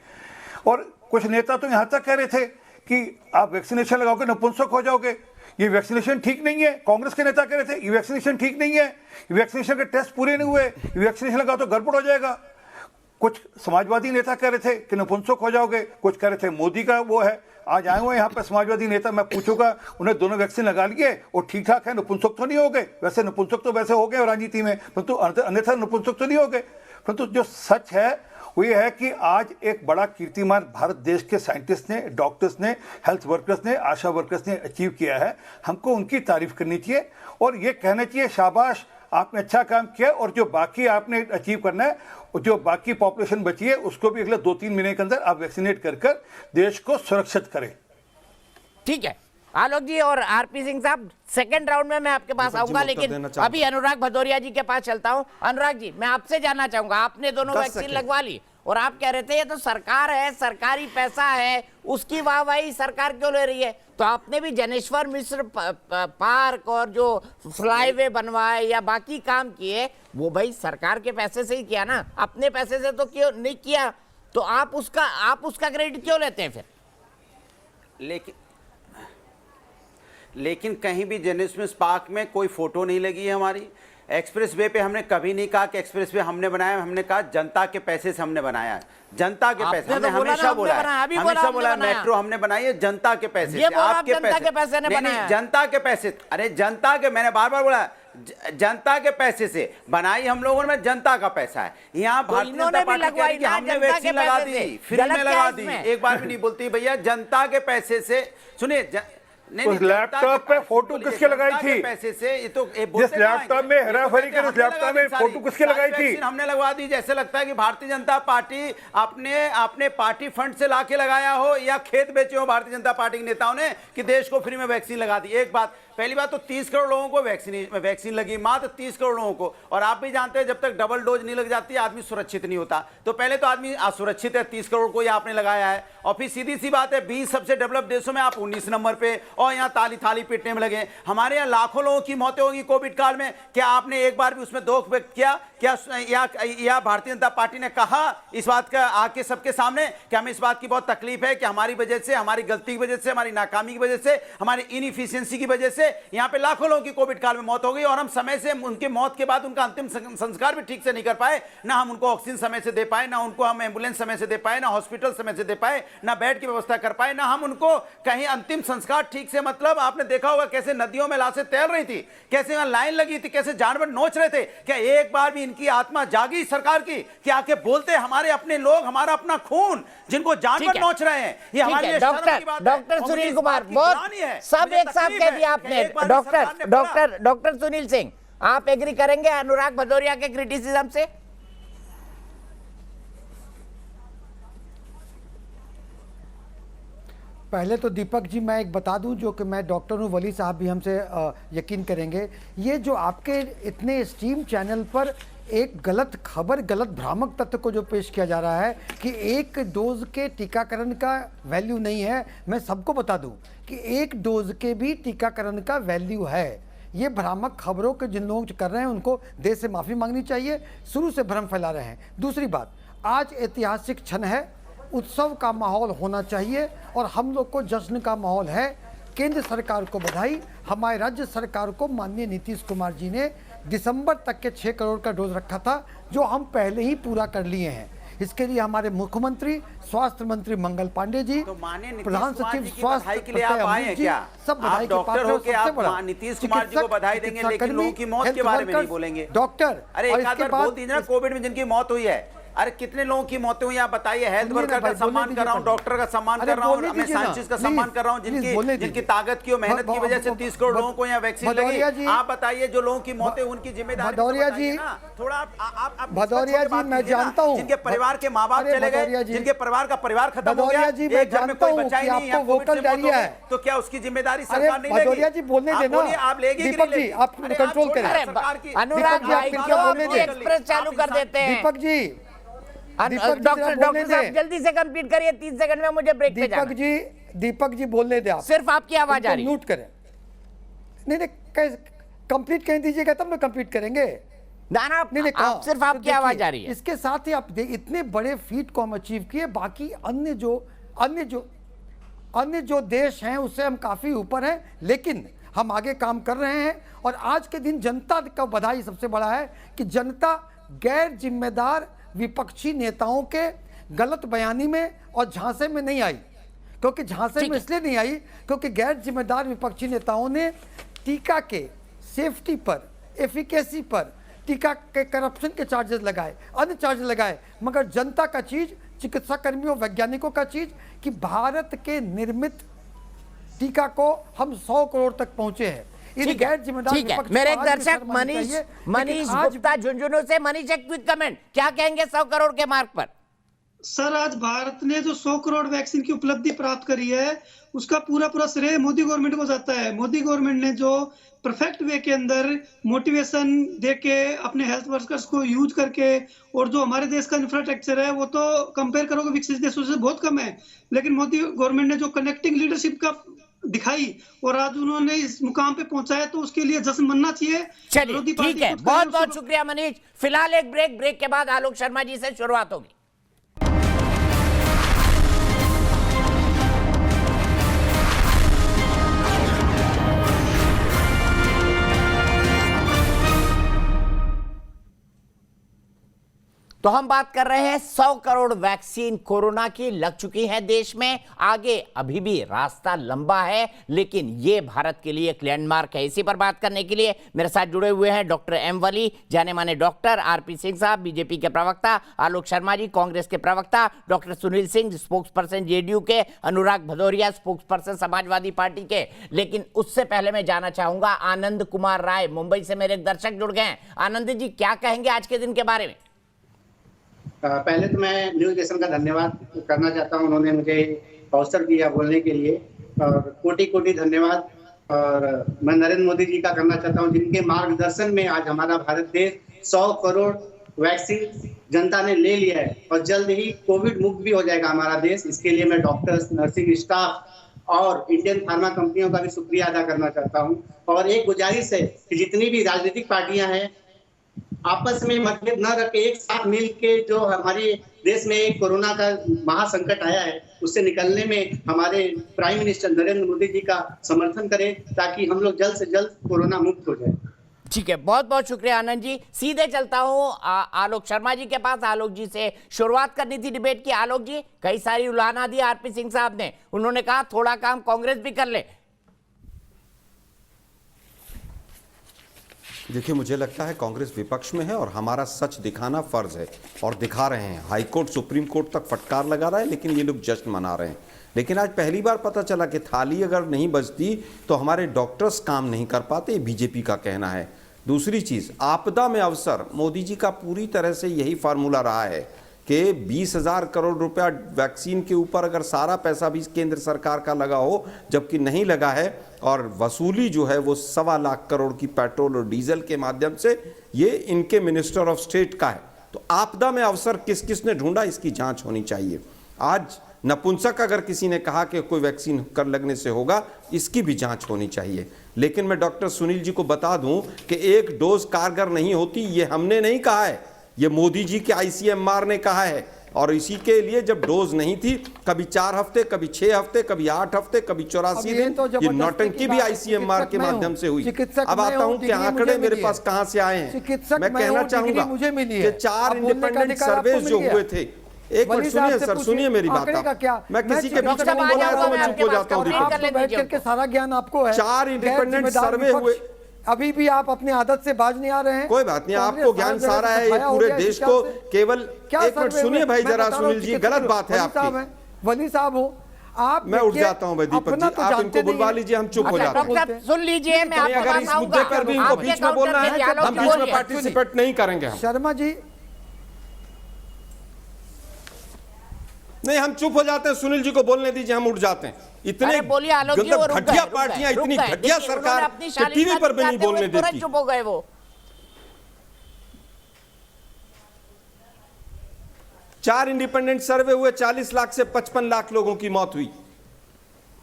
और कुछ नेता तो यहाँ तक कह रहे थे कि आप वैक्सीनेशन लगाओगे नपुंसक हो जाओगे। ये वैक्सीनेशन ठीक नहीं है। कांग्रेस के नेता कह रहे थे ये वैक्सीनेशन ठीक नहीं है, वैक्सीनेशन के टेस्ट पूरे नहीं हुए, वैक्सीनेशन लगाओ तो गड़बड़ हो जाएगा। कुछ समाजवादी नेता कह रहे थे कि नपुंसक हो जाओगे, कुछ कह रहे थे मोदी का वो है। आज आए हुए यहाँ पर समाजवादी नेता, मैं पूछूंगा उन्हें दोनों वैक्सीन लगा लिए और ठीक ठाक है, नपुंसक तो नहीं हो गए। वैसे नपुंसक तो वैसे हो गए राजनीति में, परंतु अन्यथा नपुंसक तो नहीं हो गए। परंतु जो सच है वो ये है कि आज एक बड़ा कीर्तिमान भारत देश के साइंटिस्ट ने, डॉक्टर्स ने, हेल्थ वर्कर्स ने, आशा वर्कर्स ने अचीव किया है। हमको उनकी तारीफ करनी चाहिए और ये कहना चाहिए शाबाश आपने अच्छा काम किया, और जो बाकी आपने अचीव करना है, जो बाकी पॉपुलेशन बची है उसको भी अगले 2-3 महीने के अंदर आप वैक्सीनेट कर देश को सुरक्षित करें। ठीक है आलोक जी और आरपी सिंह साहब, सेकंड राउंड में मैं आपके पास आऊंगा, लेकिन अभी अनुराग भदौरिया जी के पास चलता हूं। अनुराग जी, मैं आपसे जानना चाहूंगा, आपने दोनों वैक्सीन लगवा ली और आप कह रहे थे ये तो सरकार है, सरकारी पैसा है, उसकी वाहवाही सरकार क्यों ले रही है? तो आपने भी जनेश्वर मिश्र पार्क और जो फ्लाईवे बनवाए या बाकी काम किए वो भाई सरकार के पैसे से ही किया ना, अपने पैसे से तो क्यों नहीं किया? तो आप उसका क्रेडिट क्यों लेते हैं फिर? लेकिन कहीं भी जनेश्वर पार्क में कोई फोटो नहीं लगी है हमारी। एक्सप्रेस वे पे हमने कभी नहीं कहा कि एक्सप्रेस वे हमने बनाया, हमने कहा जनता के पैसे से हमने बनाया है, जनता के पैसे। हमने हमेशा बोला मेट्रो हमने बनाई है जनता के पैसे से, आपके पैसे नहीं, जनता के पैसे। अरे जनता के, मैंने बार बार बोला जनता के पैसे से बनाई हम लोगों ने, जनता का पैसा है। यहाँ भारतीय जनता पार्टी कह रही कि हमने वैक्सीन लगा दी, फ्री में लगा दी, एक बार भी नहीं बोलती भैया जनता के पैसे से। सुनिए उस लैपटॉप पे फोटो किसके लगाई थी? पैसे से ये तो जिस लैपटॉप में हेराफेरी के लैपटॉप में फोटो किसके लगाई थी? हमने लगवा दी। जैसे लगता है कि भारतीय जनता पार्टी अपने पार्टी फंड से लाके लगाया हो या खेत बेचे हो भारतीय जनता पार्टी के नेताओं ने कि देश को फ्री में वैक्सीन लगा दी। एक बात, पहली बात तो 30 करोड़ लोगों को वैक्सीन लगी, मात्र 30 करोड़ लोगों को। और आप भी जानते हैं जब तक डबल डोज नहीं लग जाती आदमी सुरक्षित नहीं होता। तो पहले तो आदमी असुरक्षित है, 30 करोड़ को ही आपने लगाया है। और फिर सीधी सी बात है 20 सबसे डेवलप्ड देशों में आप 19 नंबर पे, और यहाँ थाली पीटने में लगे। हमारे यहाँ लाखों लोगों की मौतें होगी कोविड काल में, क्या आपने एक बार भी उसमें दुख व्यक्त किया? क्या या भारतीय जनता पार्टी ने कहा इस बात का आके सबके सामने कि हमें इस बात की बहुत तकलीफ है कि हमारी वजह से, हमारी गलती की वजह से, हमारी नाकामी की वजह से, हमारी इनएफिशिएंसी की वजह से यहाँ पे लाखों लोगों की कोविड काल में मौत हो गई, और हम समय से उनके मौत के बाद उनका अंतिम संस्कार भी ठीक से नहीं कर पाए, ना हम उनको ऑक्सीजन समय से दे पाए, ना उनको हम एम्बुलेंस समय से दे पाए, ना हॉस्पिटल समय से दे पाए, ना बेड की व्यवस्था कर पाए, ना हम उनको कहीं अंतिम संस्कार ठीक से। मतलब आपने देखा होगा कैसे नदियों में लाशें तैर रही थी, कैसे वहां लाइन लगी थी, कैसे जानवर नोच रहे थे। क्या एक बार भी इनकी आत्मा जागी सरकार की कि आके बोलते हमारे अपने लोग, हमारा अपना खून जिनको जानवर नोच रहे हैं, ये हमारे लिए शर्म की बात है। डॉक्टर सुनील कुमार, बहुत सब एक साथ कह दिया आपने। डॉक्टर सुनील सिंह, आप एग्री करेंगे अनुराग भदौरिया के क्रिटिसिज्म से? पहले तो दीपक जी मैं एक बता दूं, जो कि मैं डॉक्टर हूं, वली साहब भी हमसे यकीन करेंगे, ये जो आपके इतने स्ट्रीम चैनल पर एक गलत खबर, गलत भ्रामक तथ्य को जो पेश किया जा रहा है कि एक डोज के टीकाकरण का वैल्यू नहीं है, मैं सबको बता दूं कि एक डोज के भी टीकाकरण का वैल्यू है। ये भ्रामक खबरों के जिन लोग कर रहे हैं उनको देश से माफ़ी मांगनी चाहिए, शुरू से भ्रम फैला रहे हैं। दूसरी बात, आज ऐतिहासिक क्षण है, उत्सव का माहौल होना चाहिए और हम लोग को जश्न का माहौल है। केंद्र सरकार को बधाई, हमारे राज्य सरकार को माननीय नीतीश कुमार जी ने दिसंबर तक के 6 करोड़ का डोज रखा था, जो हम पहले ही पूरा कर लिए हैं। इसके लिए हमारे मुख्यमंत्री, स्वास्थ्य मंत्री मंगल पांडे जी, प्रधान सचिव स्वास्थ्य के लिए आप आए हैं क्या? सब बधाई के पात्र हो के आप नीतीश कुमार जी को बधाई देंगे, लेकिन लोगों की मौत के बारे में नहीं बोलेंगे। डॉक्टर, अरे एक आध बार बोल दीजिए ना, कोविड में जिनकी मौत हुई है, अरे कितने लोगों की मौतें हुई आप बताइए। हेल्थ वर्कर का सम्मान कर रहा हूँ, डॉक्टर का सम्मान कर रहा हूँ, मैं साइंटिस्ट का सम्मान कर रहा हूँ, जिनकी ताकत की और मेहनत की वजह से 30 करोड़ लोगों को यहाँ वैक्सीन लगी। आप बताइए जो लोगों की मौतें, उनकी जिम्मेदारी भदौरिया जी, थोड़ा भदौरिया जी मैं जानता हूँ, जिनके परिवार के माँ बाप चले गए, जिनके परिवार का परिवार खत्म हो गया, एक घर में कोई बचा ही नहीं, वोकल डायरिया है, तो क्या उसकी जिम्मेदारी सरकार नहीं लेगी? भदौरिया जी बोलने देना, आप लेंगे दीपक जी आप कंट्रोल करें, अनुराग भाई क्यों एक्सप्रेस चालू कर देते हैं? दीपक जी, डॉक्टर साहब जल्दी से कंप्लीट करिए, 30 सेकंड में मुझे ब्रेक पे जाना। दीपक जी बोलने दे, आप सिर्फ आपकी आवाज आ रही है, म्यूट करें। नहीं कंप्लीट कह दीजिएगा तब ना कंप्लीट करेंगे ना। नहीं आप सिर्फ आपकी आवाज आ रही है। इसके साथ ही आप इतने बड़े फीट को हम अचीव किए, बाकी अन्य जो अन्य जो देश हैं उससे हम काफ़ी ऊपर हैं, लेकिन हम आगे काम कर रहे हैं। और आज के दिन जनता का बधाई सबसे बड़ा है कि जनता गैर जिम्मेदार विपक्षी नेताओं के गलत बयानी में और झांसे में नहीं आई। क्योंकि झांसे में इसलिए नहीं आई क्योंकि गैर जिम्मेदार विपक्षी नेताओं ने टीका के सेफ्टी पर, एफिकेसी पर, टीका के करप्शन के चार्जेस लगाए, अन्य चार्जेस लगाए, मगर जनता का चीज, चिकित्सा कर्मियों, वैज्ञानिकों का चीज कि भारत के निर्मित टीका को हम 100 करोड़ तक पहुंचे हैं। ठीक है, मेरे एक दर्शक मनीष गुप्ता झुंझुनू से। मनीष, एक क्विक कमेंट, क्या कहेंगे 100 करोड़ के मार्क पर? सर, आज भारत ने जो 100 करोड़ वैक्सीन की उपलब्धि प्राप्त करी है उसका पूरा श्रेय मोदी गवर्नमेंट को जाता है। मोदी गवर्नमेंट ने जो परफेक्ट वे के अंदर मोटिवेशन देके अपने हेल्थ वर्कर्स को यूज करके, और जो हमारे देश का इंफ्रास्ट्रक्चर है वो तो कंपेयर करोगे विकसित देशों से बहुत कम है, लेकिन मोदी गवर्नमेंट ने जो कनेक्टिंग लीडरशिप का दिखाई और आज उन्होंने इस मुकाम पे पहुंचाया, तो उसके लिए जश्न मनना चाहिए। चलिए, ठीक है, बहुत बहुत शुक्रिया मनीष। फिलहाल एक ब्रेक के बाद आलोक शर्मा जी से शुरुआत होगी। तो हम बात कर रहे हैं 100 करोड़ वैक्सीन कोरोना की लग चुकी है देश में। आगे अभी भी रास्ता लंबा है, लेकिन ये भारत के लिए एक लैंडमार्क है। इसी पर बात करने के लिए मेरे साथ जुड़े हुए हैं डॉक्टर एम वली, जाने माने डॉक्टर, आरपी सिंह साहब बीजेपी के प्रवक्ता, आलोक शर्मा जी कांग्रेस के प्रवक्ता, doctor Sunil Singh spokesperson JDU के, अनुराग भदौरिया स्पोक्स पर्सन समाजवादी पार्टी के। लेकिन उससे पहले मैं जाना चाहूंगा आनंद कुमार राय, मुंबई से मेरे एक दर्शक जुड़ गए हैं। आनंद जी, क्या कहेंगे आज के दिन के बारे में? पहले तो मैं न्यूज नेशन का धन्यवाद करना चाहता हूं, उन्होंने मुझे अवसर दिया बोलने के लिए, और कोटि कोटि धन्यवाद। और मैं नरेंद्र मोदी जी का करना चाहता हूं, जिनके मार्गदर्शन में आज हमारा भारत देश 100 करोड़ वैक्सीन जनता ने ले लिया है, और जल्द ही कोविड मुक्त भी हो जाएगा हमारा देश। इसके लिए मैं डॉक्टर्स, नर्सिंग स्टाफ और इंडियन फार्मा कंपनियों का भी शुक्रिया अदा करना चाहता हूँ। और एक गुजारिश है कि जितनी भी राजनीतिक पार्टियां हैं, आपस में मतभेद न रख के एक साथ मिल के जो हमारे देश में एक कोरोना का महासंकट आया है उससे निकलने में हमारे प्राइम मिनिस्टर नरेंद्र मोदी जी का समर्थन करें, ताकि हम लोग जल्द से जल्द कोरोना मुक्त हो जाए। ठीक है, बहुत बहुत शुक्रिया आनंद जी। सीधे चलता हूं आलोक शर्मा जी के पास। आलोक जी से शुरुआत करनी थी डिबेट की। आलोक जी, कई सारी उलाहना दी आरपी सिंह साहब ने, उन्होंने कहा थोड़ा काम कांग्रेस भी कर ले। देखिए, मुझे लगता है कांग्रेस विपक्ष में है और हमारा सच दिखाना फर्ज है, और दिखा रहे हैं। हाई कोर्ट, सुप्रीम कोर्ट तक फटकार लगा रहा है, लेकिन ये लोग जश्न मना रहे हैं। लेकिन आज पहली बार पता चला कि थाली अगर नहीं बजती तो हमारे डॉक्टर्स काम नहीं कर पाते, बीजेपी का कहना है। दूसरी चीज़, आपदा में अवसर, मोदी जी का पूरी तरह से यही फार्मूला रहा है कि 20,000 करोड़ रुपया वैक्सीन के ऊपर अगर सारा पैसा भी केंद्र सरकार का लगा हो, जबकि नहीं लगा है, और वसूली जो है वो 1.25 लाख करोड़ की पेट्रोल और डीजल के माध्यम से, ये इनके मिनिस्टर ऑफ स्टेट का है। तो आपदा में अवसर किस किस ने ढूंढा, इसकी जांच होनी चाहिए। आज नपुंसक अगर किसी ने कहा कि कोई वैक्सीन कर लगने से होगा, इसकी भी जांच होनी चाहिए। लेकिन मैं डॉक्टर सुनील जी को बता दूं कि एक डोज कारगर नहीं होती, ये हमने नहीं कहा है, ये मोदी जी के ICMR ने कहा है। और इसी के लिए जब डोज नहीं थी, कभी 4 हफ्ते, कभी 6 हफ्ते, कभी 8 हफ्ते, कभी 84 दिन, ये नौटंकी भी ICMR के माध्यम से हुई। अब आता हूं कि आंकड़े मेरे पास कहां से आए हैं। मैं कहना चाहूंगा कि 4 इंडिपेंडेंट सर्वेज जो हुए थे, एक मिनट सुनिए सर, सुनिए मेरी बात। मैं किसी के बीच में बोला तो मैं चुप हो जाता हूँ। सारा ज्ञान आपको है। 4 इंडिपेंडेंट सर्वे हुए, अभी भी आप अपनी आदत से बाज नहीं आ रहे हैं। कोई बात नहीं, आपको ज्ञान सारा है, ये पूरे देश को केवल। एक मिनट सुनिए भाई जरा, सुनील जी, गलत बात है आपकी। वली साहब हो आप, मैं उठ जाता हूँ भाई दीपक जी, आप इनको बुलवा लीजिए, हम चुप हो जाते हैं। सुन लीजिए, मैं आपको अगर इस मुद्दे पर भी इनको बीच में बोलना है, हम बीच में पार्टिसिपेट नहीं करेंगे। शर्मा जी, नहीं, हम चुप हो जाते हैं। सुनील जी को बोलने दीजिए, हम उठ जाते हैं। इतने घटिया पार्टियां, इतनी घटिया सरकार टीवी पर भी नहीं बोलने देती। चुप हो गए वो। चार इंडिपेंडेंट सर्वे हुए, 40 लाख से 55 लाख लोगों की मौत हुई।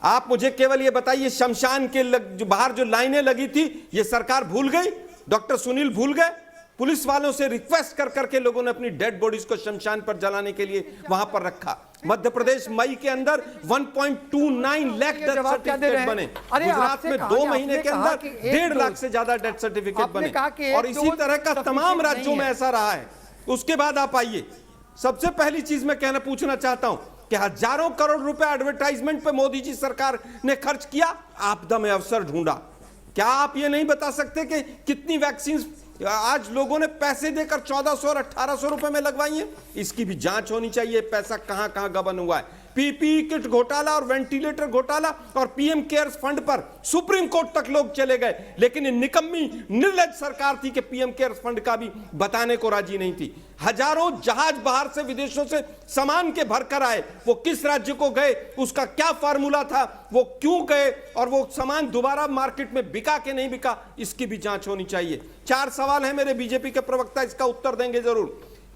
आप मुझे केवल ये बताइए, शमशान के जो बाहर जो लाइनें लगी थी, ये सरकार भूल गई? डॉक्टर सुनील भूल गए? पुलिस वालों से रिक्वेस्ट कर करके लोगों ने अपनी डेड बॉडीज को शमशान पर जलाने के लिए वहां पर रखा। मध्य प्रदेश मई के अंदर 1.29 लाख डेथ सर्टिफिकेट बने, गुजरात में 2 महीने के अंदर 1.5 लाख से ज्यादा डेथ सर्टिफिकेट बने, और इसी तरह का तमाम राज्यों में ऐसा रहा है। उसके बाद आप आइए, सबसे पहली चीज मैं पूछना चाहता हूं कि हजारों करोड़ रुपए एडवर्टाइजमेंट पे मोदी जी सरकार ने खर्च किया, आपदा में अवसर ढूंढा। क्या आप ये नहीं बता सकते कि कितनी वैक्सीन आज लोगों ने पैसे देकर 1400 और 1800 रुपए में लगवाई है? इसकी भी जांच होनी चाहिए, पैसा कहां कहां गबन हुआ है। पीपीई किट घोटाला और वेंटिलेटर घोटाला और पीएम केयर्स फंड पर सुप्रीम कोर्ट तक लोग चले गए, लेकिन ये निकम्मी निर्लज सरकार थी कि पीएम केयर्स फंड का भी बताने को राजी नहीं थी। हजारों जहाज बाहर से विदेशों से सामान के भरकर आए, वो किस राज्य को गए, उसका क्या फार्मूला था, वो क्यों गए, और वो सामान दोबारा मार्केट में बिका के नहीं बिका, इसकी भी जांच होनी चाहिए। 4 सवाल है मेरे, बीजेपी के प्रवक्ता इसका उत्तर देंगे जरूर,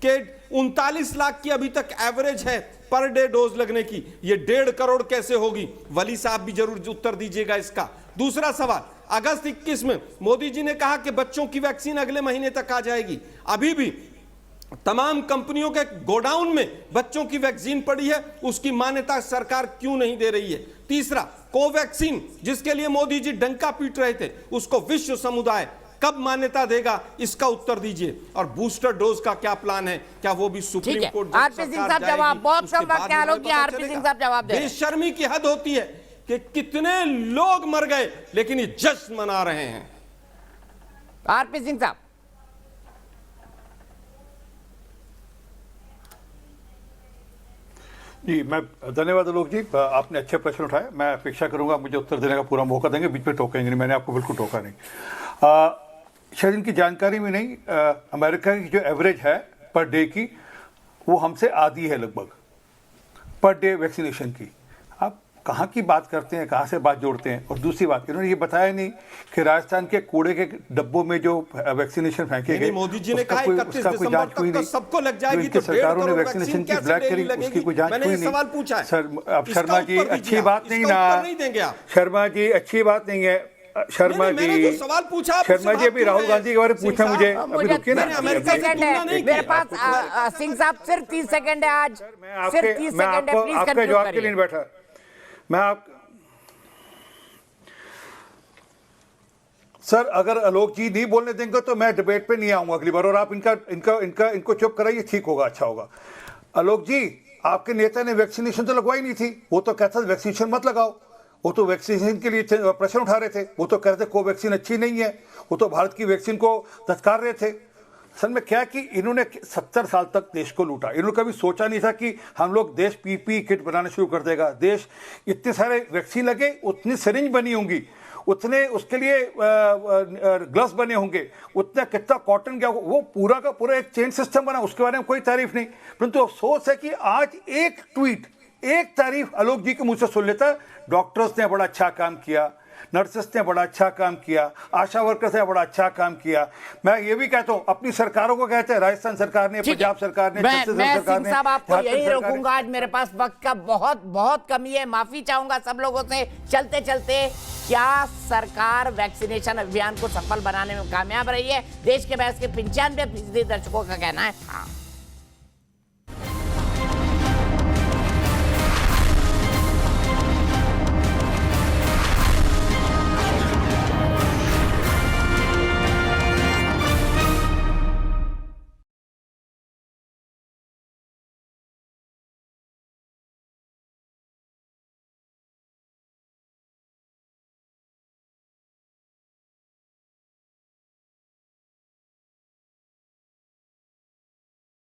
कि 39 लाख की अभी तक एवरेज है पर डे डोज लगने की, ये 1.5 करोड़ कैसे होगी? वली साहब भी जरूर उत्तर दीजिएगा इसका। दूसरा सवाल, अगस्त 21 में मोदी जी ने कहा कि बच्चों की वैक्सीन अगले महीने तक आ जाएगी, अभी भी तमाम कंपनियों के गोडाउन में बच्चों की वैक्सीन पड़ी है, उसकी मान्यता सरकार क्यों नहीं दे रही है? तीसरा, कोवैक्सीन जिसके लिए मोदी जी डंका पीट रहे थे, उसको विश्व समुदाय कब मान्यता देगा, इसका उत्तर दीजिए। और बूस्टर डोज का क्या प्लान है, क्या वो भी सुप्रीम कोर्ट? आरपी सिंह साहब जवाब, बहुत कम वक्त है आलोक जी, आरपी सिंह साहब जवाब दे। बेशर्मी की हद होती है कि कितने लोग मर गए लेकिन ये जश्न मना रहे हैं। आरपी सिंह साहब। जी, मैं धन्यवाद आलोक जी, आपने अच्छे प्रश्न उठाए। मैं अपेक्षा करूंगा मुझे उत्तर देने का पूरा मौका देंगे, बीच में टोकेंगे नहीं, मैंने आपको बिल्कुल टोका नहीं। शायद इनकी जानकारी में नहीं, अमेरिका की जो एवरेज है पर डे की, वो हमसे आधी है लगभग पर डे वैक्सीनेशन की। आप कहाँ की बात करते हैं, कहाँ से बात जोड़ते हैं? और दूसरी बात, इन्होंने ये बताया नहीं कि राजस्थान के कूड़े के डब्बों में जो वैक्सीनेशन फेंके गए, मोदी जी ने कहा 31 कोई जांच हुई नहीं, सबको लग जाएगी, तो सरकारों ने वैक्सीनेशन की ब्लैक करी, उसकी कोई जांच हुई नहीं। सवाल पूछा है सर, अब शर्मा जी अच्छी बात नहीं ना, शर्मा जी अच्छी बात नहीं है। शर्मा जी, सवाल पूछा, शर्मा जी अभी राहुल गांधी के बारे में पूछा मुझे, अभी रुकिए ना, मेरे पास सिंह साहब सिर्फ 30 सेकंड है आज, सिर्फ 30 सेकंड है, प्लीज आपके जवाब के लिए नहीं बैठा मैं। आप सर, अगर आलोक जी नहीं बोलने देंगे तो मैं डिबेट पे नहीं आऊंगा अगली बार, और आप इनको चुप कराइए, ठीक होगा, अच्छा होगा। आलोक जी, आपके नेता ने वैक्सीनेशन तो लगवाई नहीं थी, वो तो कहता था वैक्सीनेशन मत लगाओ, वो तो वैक्सीनेशन के लिए प्रश्न उठा रहे थे, वो तो कह रहे थे कोवैक्सीन अच्छी नहीं है, वो तो भारत की वैक्सीन को धत्कार रहे थे। असल में क्या कि इन्होंने 70 साल तक देश को लूटा, इन्होंने कभी सोचा नहीं था कि हम लोग देश पीपी किट बनाना शुरू कर देगा, देश इतने सारे वैक्सीन लगे, उतनी सिरिंज बनी होंगी, उतने उसके लिए ग्लव्स बने होंगे, उतना कितना कॉटन गया, वो पूरा का पूरा एक चेन सिस्टम बना, उसके बारे में कोई तारीफ नहीं। परंतु अफसोस है कि आज एक ट्वीट, एक तारीफ आलोक जी के मुंह से सुन लेता, डॉक्टर्स ने बड़ा अच्छा काम किया, नर्सेस ने बड़ा अच्छा काम किया, आशा वर्कर्स ने बड़ा अच्छा काम किया। मैं ये भी कहता हूँ, अपनी सरकारों को कहते हैं, राजस्थान सरकार ने, पंजाब सरकार ने, मैं सिंह साहब आपको यही रोकूंगा, आज मेरे पास वक्त का बहुत कमी है, माफी चाहूंगा सब लोगों से। चलते चलते, क्या सरकार वैक्सीनेशन अभियान को सफल बनाने में कामयाब रही है? देश के बहस के 95% दर्शकों का कहना है हाँ।